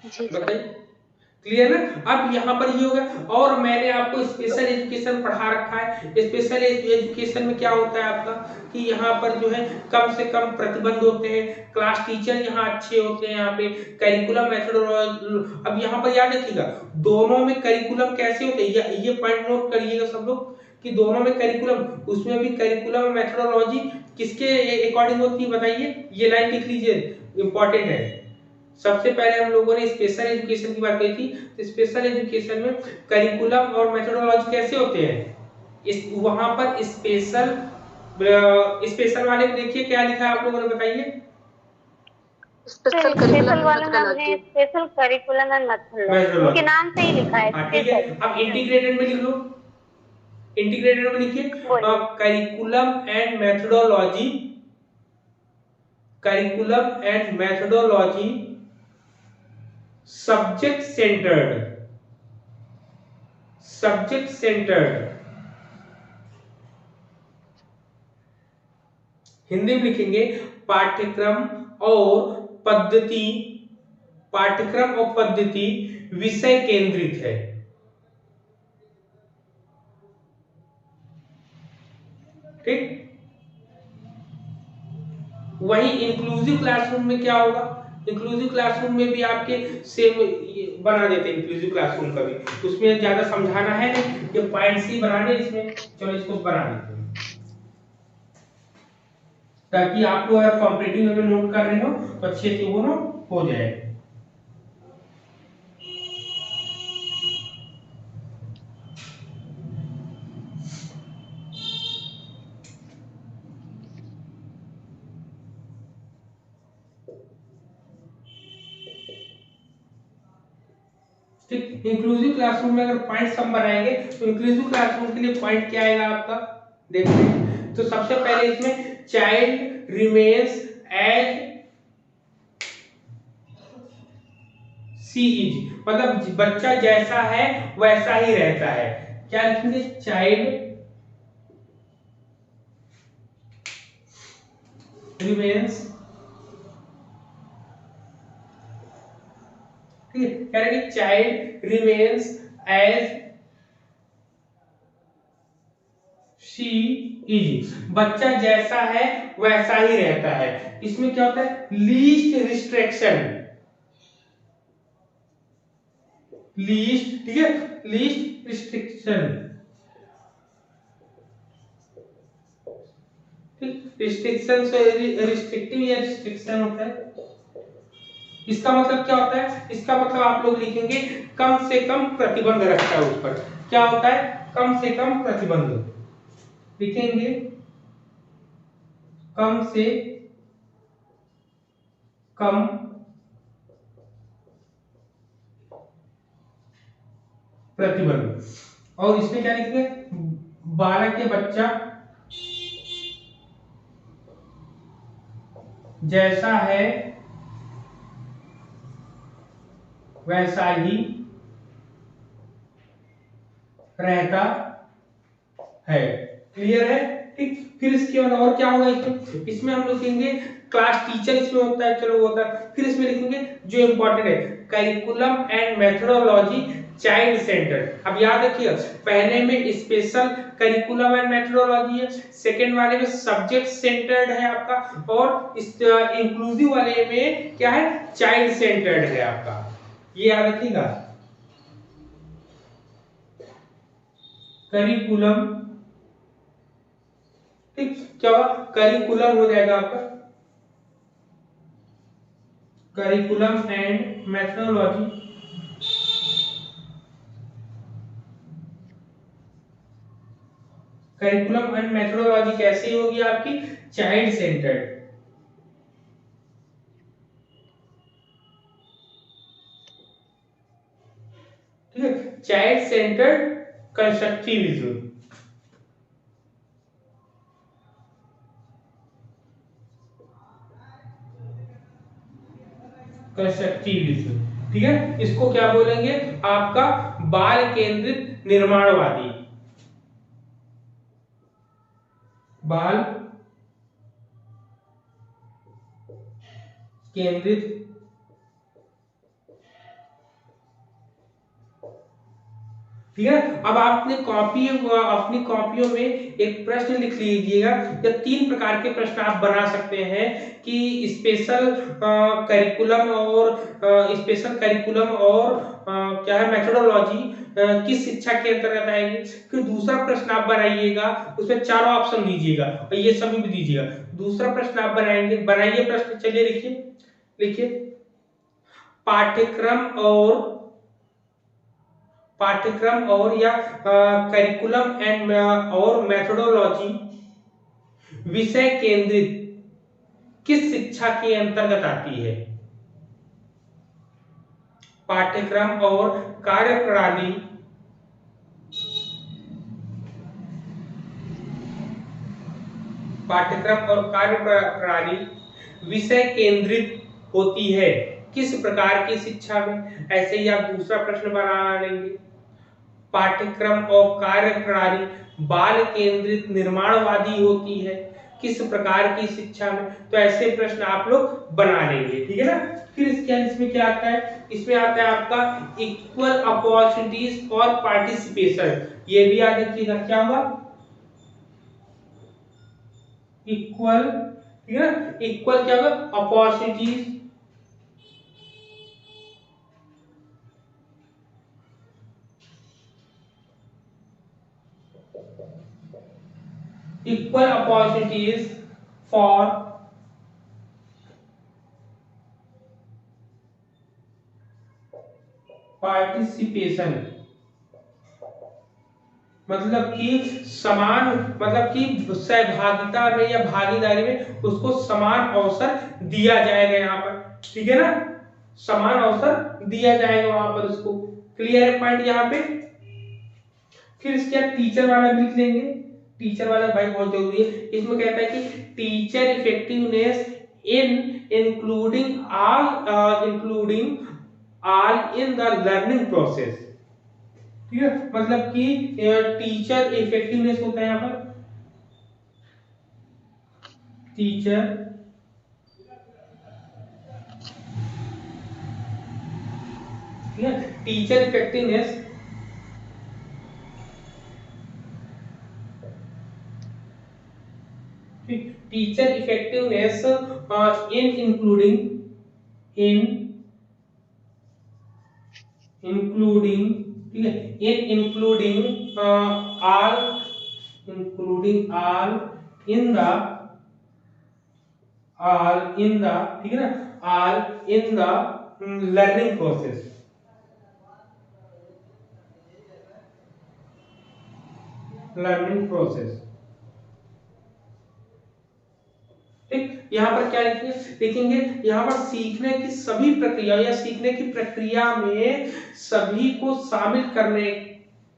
बताइए क्लियर ना। अब यहाँ पर ये हो गया, और मैंने आपको स्पेशल एजुकेशन पढ़ा रखा है। स्पेशल एजुकेशन में क्या होता है आपका कि यहाँ पर जो है कम से कम प्रतिबंध होते हैं, क्लास टीचर यहाँ अच्छे होते हैं, यहाँ पे करिकुलम मेथोडोलॉजी, अब यहाँ पर याद रखिएगा दोनों में करिकुलम कैसे होते हैं, ये पॉइंट नोट करिएगा सब लोग कि दोनों में करिकुलम, उसमें भी करिकुलम मेथोडोलॉजी किसके अकॉर्डिंग होती है बताइए, ये लाइन लिख लीजिए, इंपॉर्टेंट है। सबसे पहले हम लोगों ने स्पेशल एजुकेशन की बात करी थी, तो स्पेशल एजुकेशन में करिकुलम और मेथोडोलॉजी कैसे होते हैं, इस वहां पर स्पेशल वाले में देखिए क्या लिखा है आप लोगों ने बताइए। स्पेशल वाले में हमने स्पेशल करिकुलम एंड मेथोडोलॉजी उनके नाम से ही लिखा है ठीक है। अब इंटीग्रेटेड में लिख लो, इंटीग्रेटेड में लिखिए curriculum and methodology, curriculum and methodology subject centred, Hindi में लिखेंगे पाठ्यक्रम और पद्धति पाठ्यक्रम और पद्धति विषय केंद्रित है। ठीक, वही इंक्लूसिव क्लासरूम में क्या होगा, इंक्लूसिव क्लासरूम में भी आपके सेम बना देते हैं इंक्लूसिव क्लासरूम का भी, उसमें ज्यादा समझाना है नहीं, ये पॉइंट्स ही बनाने इसमें, चलो इसको बना देते हैं ताकि आप लोग अगर कॉम्पिटिटिव में नोट कर रहे हो तो अच्छे से वो नोट हो जाए। इंक्लूसिव क्लासरूम में अगर पॉइंट्स हम बनाएंगे तो इंक्लूसिव क्लासरूम के लिए पॉइंट क्या आएगा आपका, देखते हैं। तो सबसे पहले इसमें child remains as she is, मतलब बच्चा जैसा है वैसा ही रहता है। क्या लिखेंगे, चाइल्ड रिमेन्स, ठीक है, कह रहे हैं कि child remains as she is, बच्चा जैसा है वैसा ही रहता है। इसमें क्या होता है, लीस्ट रिस्ट्रिक्शन, लीस्ट, ठीक है, लीस्ट रिस्ट्रिक्शन, ठीक, रिस्ट्रिक्शन से रिस्ट्रिक्टिव या रिस्ट्रिक्शन होता है। इसका मतलब क्या होता है, इसका मतलब आप लोग लिखेंगे कम से कम प्रतिबंध रखता है उस पर। क्या होता है, कम से कम प्रतिबंध लिखेंगे, कम से कम प्रतिबंध। और इसमें क्या लिखेंगे, बालक या बच्चा जैसा है वैसा ही रहता है। क्लियर है, ठीक। फिर इसके बाद और क्या होगा, इसमें हम लिखेंगे क्लास टीचर, इसमें होता है, चलो होता है। फिर इसमें लिखेंगे जो इंपॉर्टेंट है, curriculum and methodology child centre. अब याद रखिए, पहले में स्पेशल करिकुलम एंड मेथोडोलॉजी है, सेकंड वाले में सब्जेक्ट सेंटर्ड है आपका, और इस इंक्लूसिव वाले में क्या है, चाइल्ड सेंटर्ड है आपका। ये याद रखिएगा, करिकुलम, ठीक, क्या होगा, करिकुलम हो जाएगा आपका, curriculum and methodology, curriculum and methodology कैसी होगी आपकी, चाइल्ड सेंटर्ड, ठीक है, चाइल्ड सेंटर्ड कंस्ट्रक्टिविज्म। कंस्ट्रक्टिविज्म, ठीक है, इसको क्या बोलेंगे, आपका बाल केंद्रित निर्माणवादी, बाल केंद्रित, ठीक है। अब आपने अपनी कॉपियों में एक प्रश्न लिख लीजिएगा, या 3 प्रकार के प्रश्न आप बना सकते हैं कि स्पेशल करिकुलम और क्या है, मेथोडोलॉजी किस शिक्षा के अंतर्गत आएगी। फिर दूसरा प्रश्न आप बनाइएगा, उसमें 4 ऑप्शन दीजिएगा और ये सभी भी दीजिएगा। दूसरा प्रश्न आप बनाइए प्रश्न, चलिए लिखिए, पाठ्यक्रम और या करिकुलम एंड और मेथोडोलॉजी विषय केंद्रित किस शिक्षा के अंतर्गत आती है। पाठ्यक्रम और कार्यप्रणाली विषय केंद्रित होती है किस प्रकार की शिक्षा में। ऐसे ही आप दूसरा प्रश्न बना लेंगे, पाठ्यक्रम और कार्यप्रणाली बाल केंद्रित निर्माणवादी होती है किस प्रकार की शिक्षा में, तो ऐसे प्रश्न आप लोग बना लेंगे, ठीक है ना। फिर इसमें क्या आता है, इसमें आता है आपका इक्वल अपॉर्चुनिटीज फॉर पार्टिसिपेशन। ये भी याद रखिएगा, क्या हुआ, इक्वल, ठीक है ना, इक्वल क्या होगा, opportunities equal opportunities for participation, मतलब कि समान, मतलब कि सहभागिता में या भागीदारी में उसको समान अवसर दिया जाएगा यहाँ पर, ठीक है ना, समान अवसर दिया जाएगा वहां पर उसको। क्लियर है पॉइंट यहाँ पे। फिर इसके बाद टीचर वाला भी लिख लेंगे, टीचर वाला भाई बहुत जरूरी है। इसमें कहता है कि teacher effectiveness in including all in the learning process, ठीक है, मतलब कि टीचर इफेक्टिवनेस होता है यहाँ पर, टीचर ठीक है, टीचर इफेक्टिवनेस टीचर इफेक्टिवनेस इन इंक्लूडिंग ठीक है, इन इंक्लूडिंग ऑल इन द ठीक है ना, all in the learning process, ठीक। यहाँ पर क्या लिखेंगे, यहाँ पर सीखने की सभी प्रक्रिया या सीखने की प्रक्रिया में सभी को शामिल करने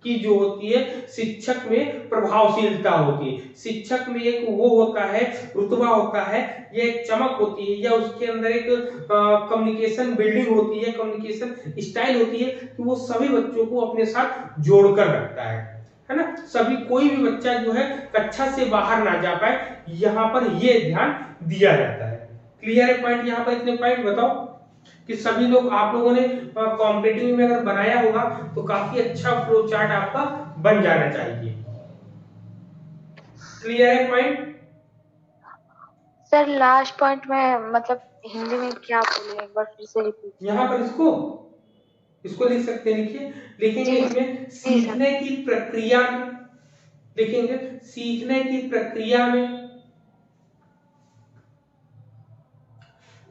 की जो होती है, शिक्षक में प्रभावशीलता होती है। शिक्षक में एक वो होता है, रुतबा होता है, ये एक चमक होती है, या उसके अंदर एक कम्युनिकेशन बिल्डिंग होती है, कम्युनिकेशन स्टाइल होती है कि वो सभी बच्चों को अपने साथ जोड़कर रखता है ना। सभी, कोई भी बच्चा जो है कक्षा से बाहर ना जा पाए, यहाँ पर ये ध्यान दिया जाता है। क्लियर है पॉइंट यहाँ पर, इतने पॉइंट बताओ कि सभी लोग, आप लोगों ने कॉम्पिटिटिव में अगर बनाया होगा तो काफी अच्छा फ्लो चार्ट आपका बन जाना चाहिए। क्लियर है पॉइंट। सर लास्ट पॉइंट में मतलब हिंदी में क्या बोले, एक बार फिर से रिपीट। यहाँ पर इसको लिख सकते हैं, लिखेंगे इसमें सीखने की प्रक्रिया में, लिखेंगे सीखने की प्रक्रिया में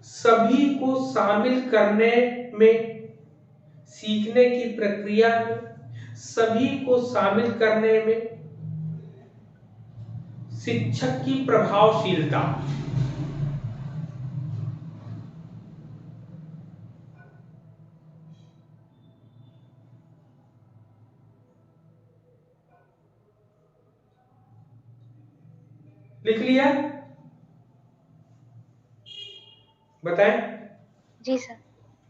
सभी को शामिल करने में, सीखने की प्रक्रिया में सभी को शामिल करने में शिक्षक की प्रभावशीलता, लिख लिया, बताएं। जी सर।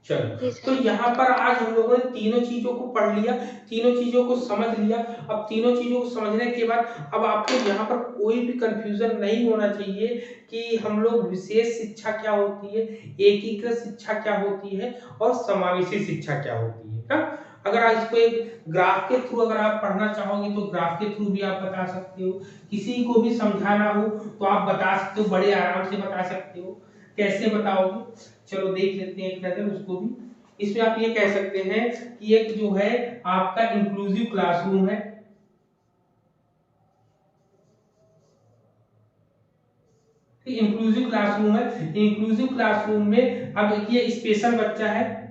चलो, तो यहाँ पर आज हम लोगों ने तीनों चीजों को पढ़ लिया, तीनों चीजों को समझ लिया। अब तीनों चीजों को समझने के बाद अब आपको यहाँ पर कोई भी कंफ्यूजन नहीं होना चाहिए कि हम लोग विशेष शिक्षा क्या होती है, एकीकृत शिक्षा क्या होती है और समावेशी शिक्षा क्या होती है। हाँ? अगर इसको एक ग्राफ के थ्रू अगर आप पढ़ना चाहोगे तो ग्राफ के थ्रू भी आप बता सकते हो, किसी को भी समझाना हो तो आप बता सकते हो, बड़े आराम से बता सकते हो। कैसे बताओगे, चलो देख लेते हैं एक नजर उसको भी। इसमें आप ये कह सकते हैं कि एक जो है आपका इंक्लूसिव क्लासरूम है, इंक्लूसिव क्लासरूम है, इंक्लूसिव क्लासरूम में अब ये स्पेशल बच्चा है,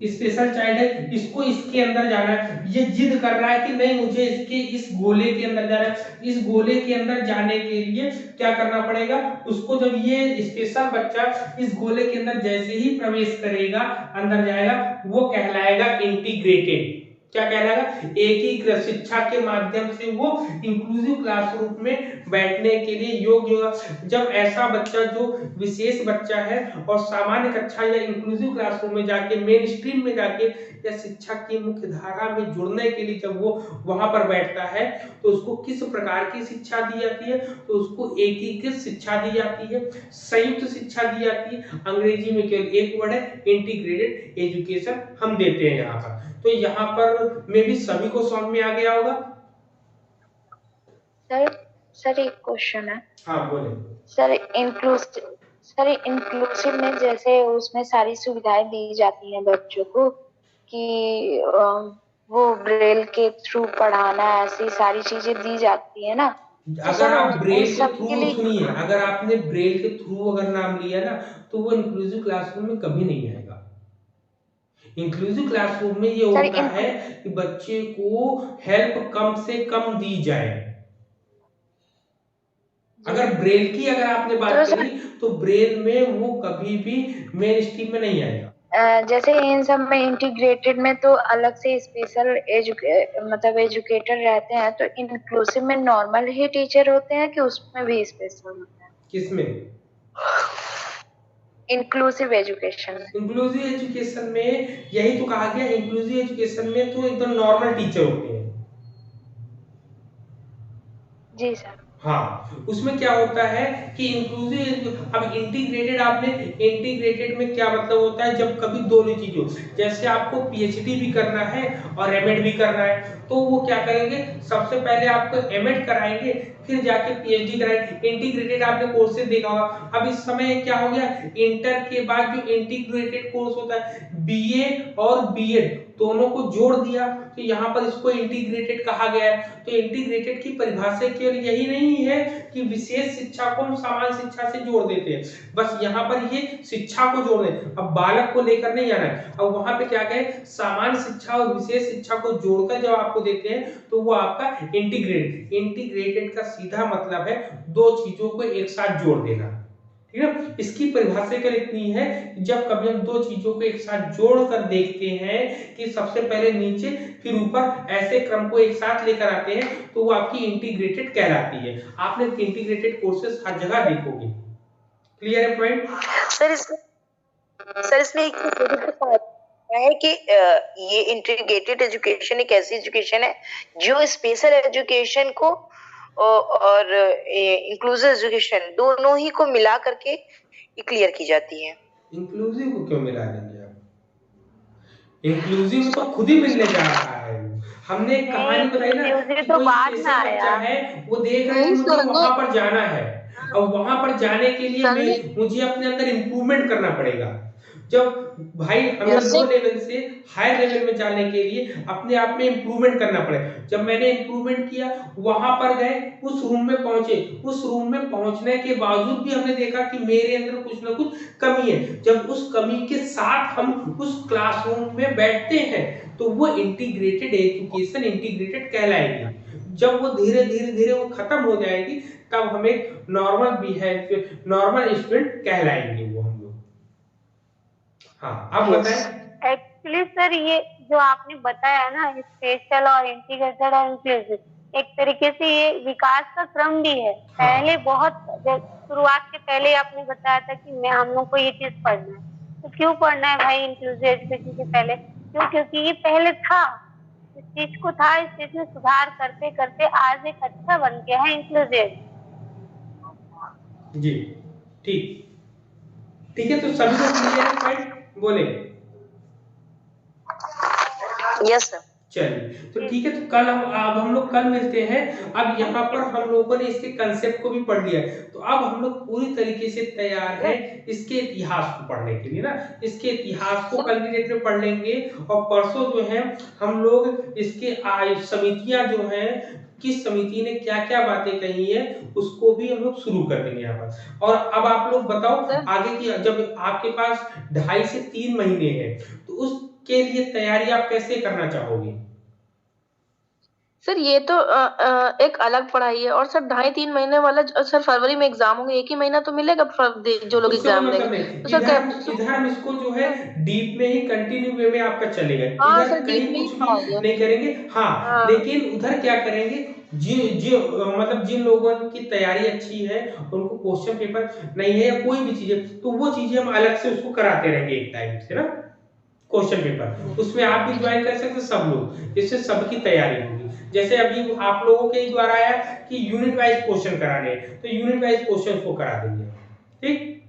स्पेशल चाइल्ड है, इसको इसके अंदर जाना है, ये जिद कर रहा है कि नहीं मुझे इसके इस गोले के अंदर जाना है। इस गोले के अंदर जाने के लिए क्या करना पड़ेगा उसको, जब ये स्पेशल बच्चा इस गोले के अंदर जैसे ही प्रवेश करेगा, अंदर जाएगा, वो कहलाएगा इंटीग्रेटेड। क्या कहलाएगा, एकीकृत शिक्षा के माध्यम से वो इंक्लूसिव क्लासरूम में बैठने के लिए योग्य होगा। जब ऐसा बच्चा जो विशेष बच्चा है और सामान्य कक्षा या इंक्लूसिव क्लासरूम में जाके, मेन स्ट्रीम में जाके या शिक्षा की मुख्य धारा में जुड़ने के लिए जब वो वहां पर बैठता है तो उसको किस प्रकार की शिक्षा दी जाती है, तो उसको एकीकृत शिक्षा दी जाती है, संयुक्त शिक्षा दी जाती है। अंग्रेजी में केवल एक वर्ड है, इंटीग्रेटेड एजुकेशन हम देते हैं यहाँ पर। तो यहाँ पर मे भी सभी को समझ में आ गया होगा। सर एक क्वेश्चन है। हाँ बोले। सर इंक्लूसिव में जैसे उसमें सारी सुविधाएं दी जाती हैं बच्चों को कि वो ब्रेल के थ्रू पढ़ाना, ऐसी सारी चीजें दी जाती है ना। तो अगर आप ब्रेल के सब थ्रू, के लिए सुनिए, अगर आपने ब्रेल के थ्रू अगर नाम लिया ना तो वो इंक्लूसिव क्लासरूम में कभी नहीं आएगा। इंक्लूसिव क्लासरूम में ये होता है कि बच्चे को हेल्प कम से कम दी जाए। अगर ब्रेल की अगर आपने बात करी तो ब्रेल में वो कभी भी मेन स्ट्रीम में नहीं आएगा। जैसे इन सब में इंटीग्रेटेड में तो अलग से स्पेशल मतलब एजुकेटर रहते हैं, तो इंक्लूसिव में नॉर्मल ही टीचर होते हैं कि उसमें भी स्पेशल होते हैं? किसमें? इंक्लूसिव एजुकेशन में। इंक्लूसिव एजुकेशन में यही तो कहा गया, इंक्लूसिव एजुकेशन में तो एकदम नॉर्मल टीचर होते हैं। जी सर। हाँ, उसमें क्या होता है कि इंक्लूसिव, अब इंटीग्रेटेड, आपने इंटीग्रेटेड में क्या मतलब होता है, जब कभी दोनों चीज हो, जैसे आपको पीएचडी भी करना है और एमएड भी करना है, तो वो क्या करेंगे, सबसे पहले आपको एमएड कराएंगे फिर जाके पीएचडी कराएंगे। इंटीग्रेटेड आपने कोर्सेज देखा होगा। अब इस समय क्या हो गया, इंटर के बाद जो इंटीग्रेटेड कोर्स होता है, बीए और बीएड दोनों को जोड़ दिया, तो यहाँ पर इसको इंटीग्रेटेड कहा गया है। तो इंटीग्रेटेड की परिभाषा केवल यही नहीं है कि विशेष शिक्षा को हम सामान्य शिक्षा से जोड़ देते हैं, बस यहाँ पर ये शिक्षा को जोड़ दें। अब बालक को लेकर नहीं आना है। अब वहां पे क्या कहे, सामान्य शिक्षा और विशेष शिक्षा को जोड़कर जब आपको देते हैं तो वो आपका इंटीग्रेटेड का सीधा मतलब है दो चीजों को एक साथ जोड़ देना। ठीक है, इसकी परिभाषा केवल इतनी है कि जब कभी हम दो चीजों को एक साथ जोड़कर देखते हैं कि सबसे पहले नीचे फिर ऊपर ऐसे क्रम को एक साथ लेकर आते हैं तो वो आपकी इंटीग्रेटेड कहलाती है। आपने इंटीग्रेटेड कोर्सेज हर जगह देखोगे। क्लियर है पॉइंट? सर इसमें एक है कि ये इंटीग्रेटेड एजुकेशन एक ऐसी एजुकेशन है जो स्पेशल एजुकेशन को और इंक्लूसिव एजुकेशन दोनों ही को मिला करके क्लियर की जाती है। इंक्लूसिव को क्यों मिला देंगे आप? इंक्लूसिव तो खुद ही मिलने जा रहा है। हमने एक कहानी बताई ना कि तो कोई बाद में स्पेशल बच्चा आया है, वो देख रहा है कि मुझे वहां पर जाना है, और वहां पर जाने के लिए मुझे अपने अंदर इम्प्रूवमेंट करना पड़ेगा। जब भाई हमें लो लेवल से हाई लेवल में जाने के लिए अपने आप में इम्प्रूवमेंट करना पड़ेगा। जब मैंने इम्प्रूवमेंट किया, वहां पर गए, उस रूम में पहुंचे, उस रूम में पहुंचने के बावजूद भी हमने देखा कि मेरे अंदर कुछ ना कुछ कमी है। जब उस कमी के साथ हम उस क्लासरूम में बैठते हैं तो वो इंटीग्रेटेड एजुकेशन इंटीग्रेटेड कहलाएगी। जब वो धीरे धीरे वो खत्म हो जाएगी तब हम एक नॉर्मल बिहेवियर, नॉर्मल स्टूडेंट कहलाएंगे वो हम लोग। हाँ, आप बताएं। एक्चुअली सर ये जो आपने बताया ना, स्पेशल और इंटीग्रेटेड और इंक्लूसिव, एक तरीके से ये विकास का क्रम भी है। हाँ। पहले बहुत शुरुआत के पहले आपने बताया था कि मैं हम लोग को ये चीज पढ़ना है, तो क्यों पढ़ना है भाई इंक्लूसिव एजुकेशन से पहले? क्यों? क्योंकि ये पहले था, इस चीज को था, इस चीज में सुधार करते करते आज एक अच्छा बन गया है इंक्लूसिव। जी ठीक है, तो सभी को क्लियर है पॉइंट? बोले यस सर। चलिए, तो ठीक है, तो कल हम लोग कल मिलते हैं। अब यहाँ पर हम लोगों ने इसके कंसेप्ट को भी पढ़ लिया है, तो अब हम लोग पूरी तरीके से तैयार हैं इसके इतिहास को पढ़ने के लिए ना। इसके इतिहास को कल की डेट में पढ़ लेंगे, और परसों जो है हम लोग इसके समितियां जो हैं, किस समिति ने क्या क्या बातें कही है उसको भी हम लोग शुरू कर देंगे यहाँ पर। और अब आप लोग बताओ आगे की, जब आपके पास 2.5 से 3 महीने हैं तो उसके लिए तैयारी आप कैसे करना चाहोगे? सर ये तो एक अलग पढ़ाई है, और सर 2.5-3 महीने वाला सर फरवरी में एग्जाम होंगे, 1 ही महीना तो मिलेगा जो लोग उससे कोई एग्जाम देंगे, मतलब नहीं, तो सर इधर हम इसको जो है डीप में ही कंटिन्यू वे में आपका चलेगा, हाँ इधर सर डीप कहीं में ही कुछ भी पढ़ाइए। नहीं करेंगे। हाँ, हाँ लेकिन उधर क्या करेंगे, मतलब जिन लोगों की तैयारी अच्छी है, उनको क्वेश्चन पेपर नहीं है या कोई भी चीज है, तो वो चीजें हम अलग से उसको कराते रहेंगे एक टाइम से ना, क्वेश्चन पेपर उसमें आप भी ज्वाइन कर सकते हैं, सब लोग, जिससे सबकी तैयारी होगी। जैसे अभी आप लोगों के द्वारा आया कि यूनिट वाइज क्वेश्चन कराने हैं, तो यूनिट वाइज क्वेश्चन को करा देंगे, ठीक।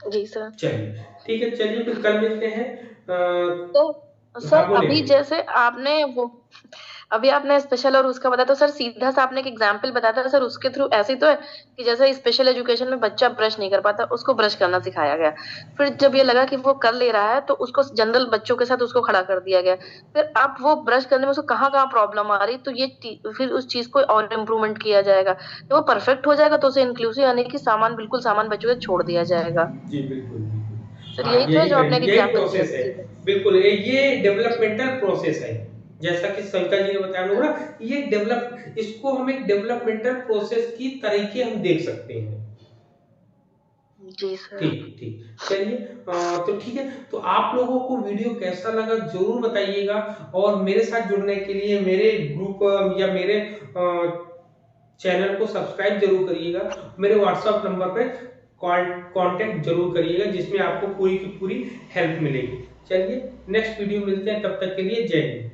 जी सर। चलिए ठीक है, चलिए फिर कल मिलते हैं। तो हाँ सर बोले। अभी जैसे अभी आपने स्पेशल और उसका बताया, तो सर सीधा सा आपने एक एग्जाम्पल बताया था सर, उसके थ्रू ऐसे ही तो है कि जैसे स्पेशल एजुकेशन में बच्चा ब्रश नहीं कर पाता, उसको ब्रश करना सिखाया गया, फिर जब ये लगा कि वो कर ले रहा है तो उसको जनरल बच्चों के साथ उसको खड़ा कर दिया गया, फिर अब वो ब्रश करने में उसको कहाँ कहाँ प्रॉब्लम आ रही, तो ये फिर उस चीज को और इम्प्रूवमेंट किया जाएगा, जब वो परफेक्ट हो जाएगा तो उसे इंक्लूसिव यानी कि सामान बच्चों के छोड़ दिया जाएगा। जी बिल्कुल बिल्कुल, सर हाँ यही तो है यही जो आपने एक यही एग्जाम्पल दिया प्रोसेस है, सीधा। बिल्कुल ये डेवलपमेंटल प्रोसेस है, जैसा कि सविता जी ने बताया लोग ना, ये डेवलप, इसको हम एक डेवलपमेंटल प्रोसेस की तरीके हम देख सकते हैं। जी सर। ठीक ठीक, चलिए तो ठीक है, तो आप लोगों को वीडियो कैसा लगा जरूर बताइएगा, और मेरे साथ जुड़ने के लिए मेरे ग्रुप या मेरे चैनल को सब्सक्राइब जरूर करिएगा, मेरे व्हाट्सएप नंबर पे कांटेक्ट जरूर करिएगा, जिसमें आपको पूरी की पूरी हेल्प मिलेगी। चलिए नेक्स्ट वीडियो मिलते हैं, तब तक के लिए जय हिंद।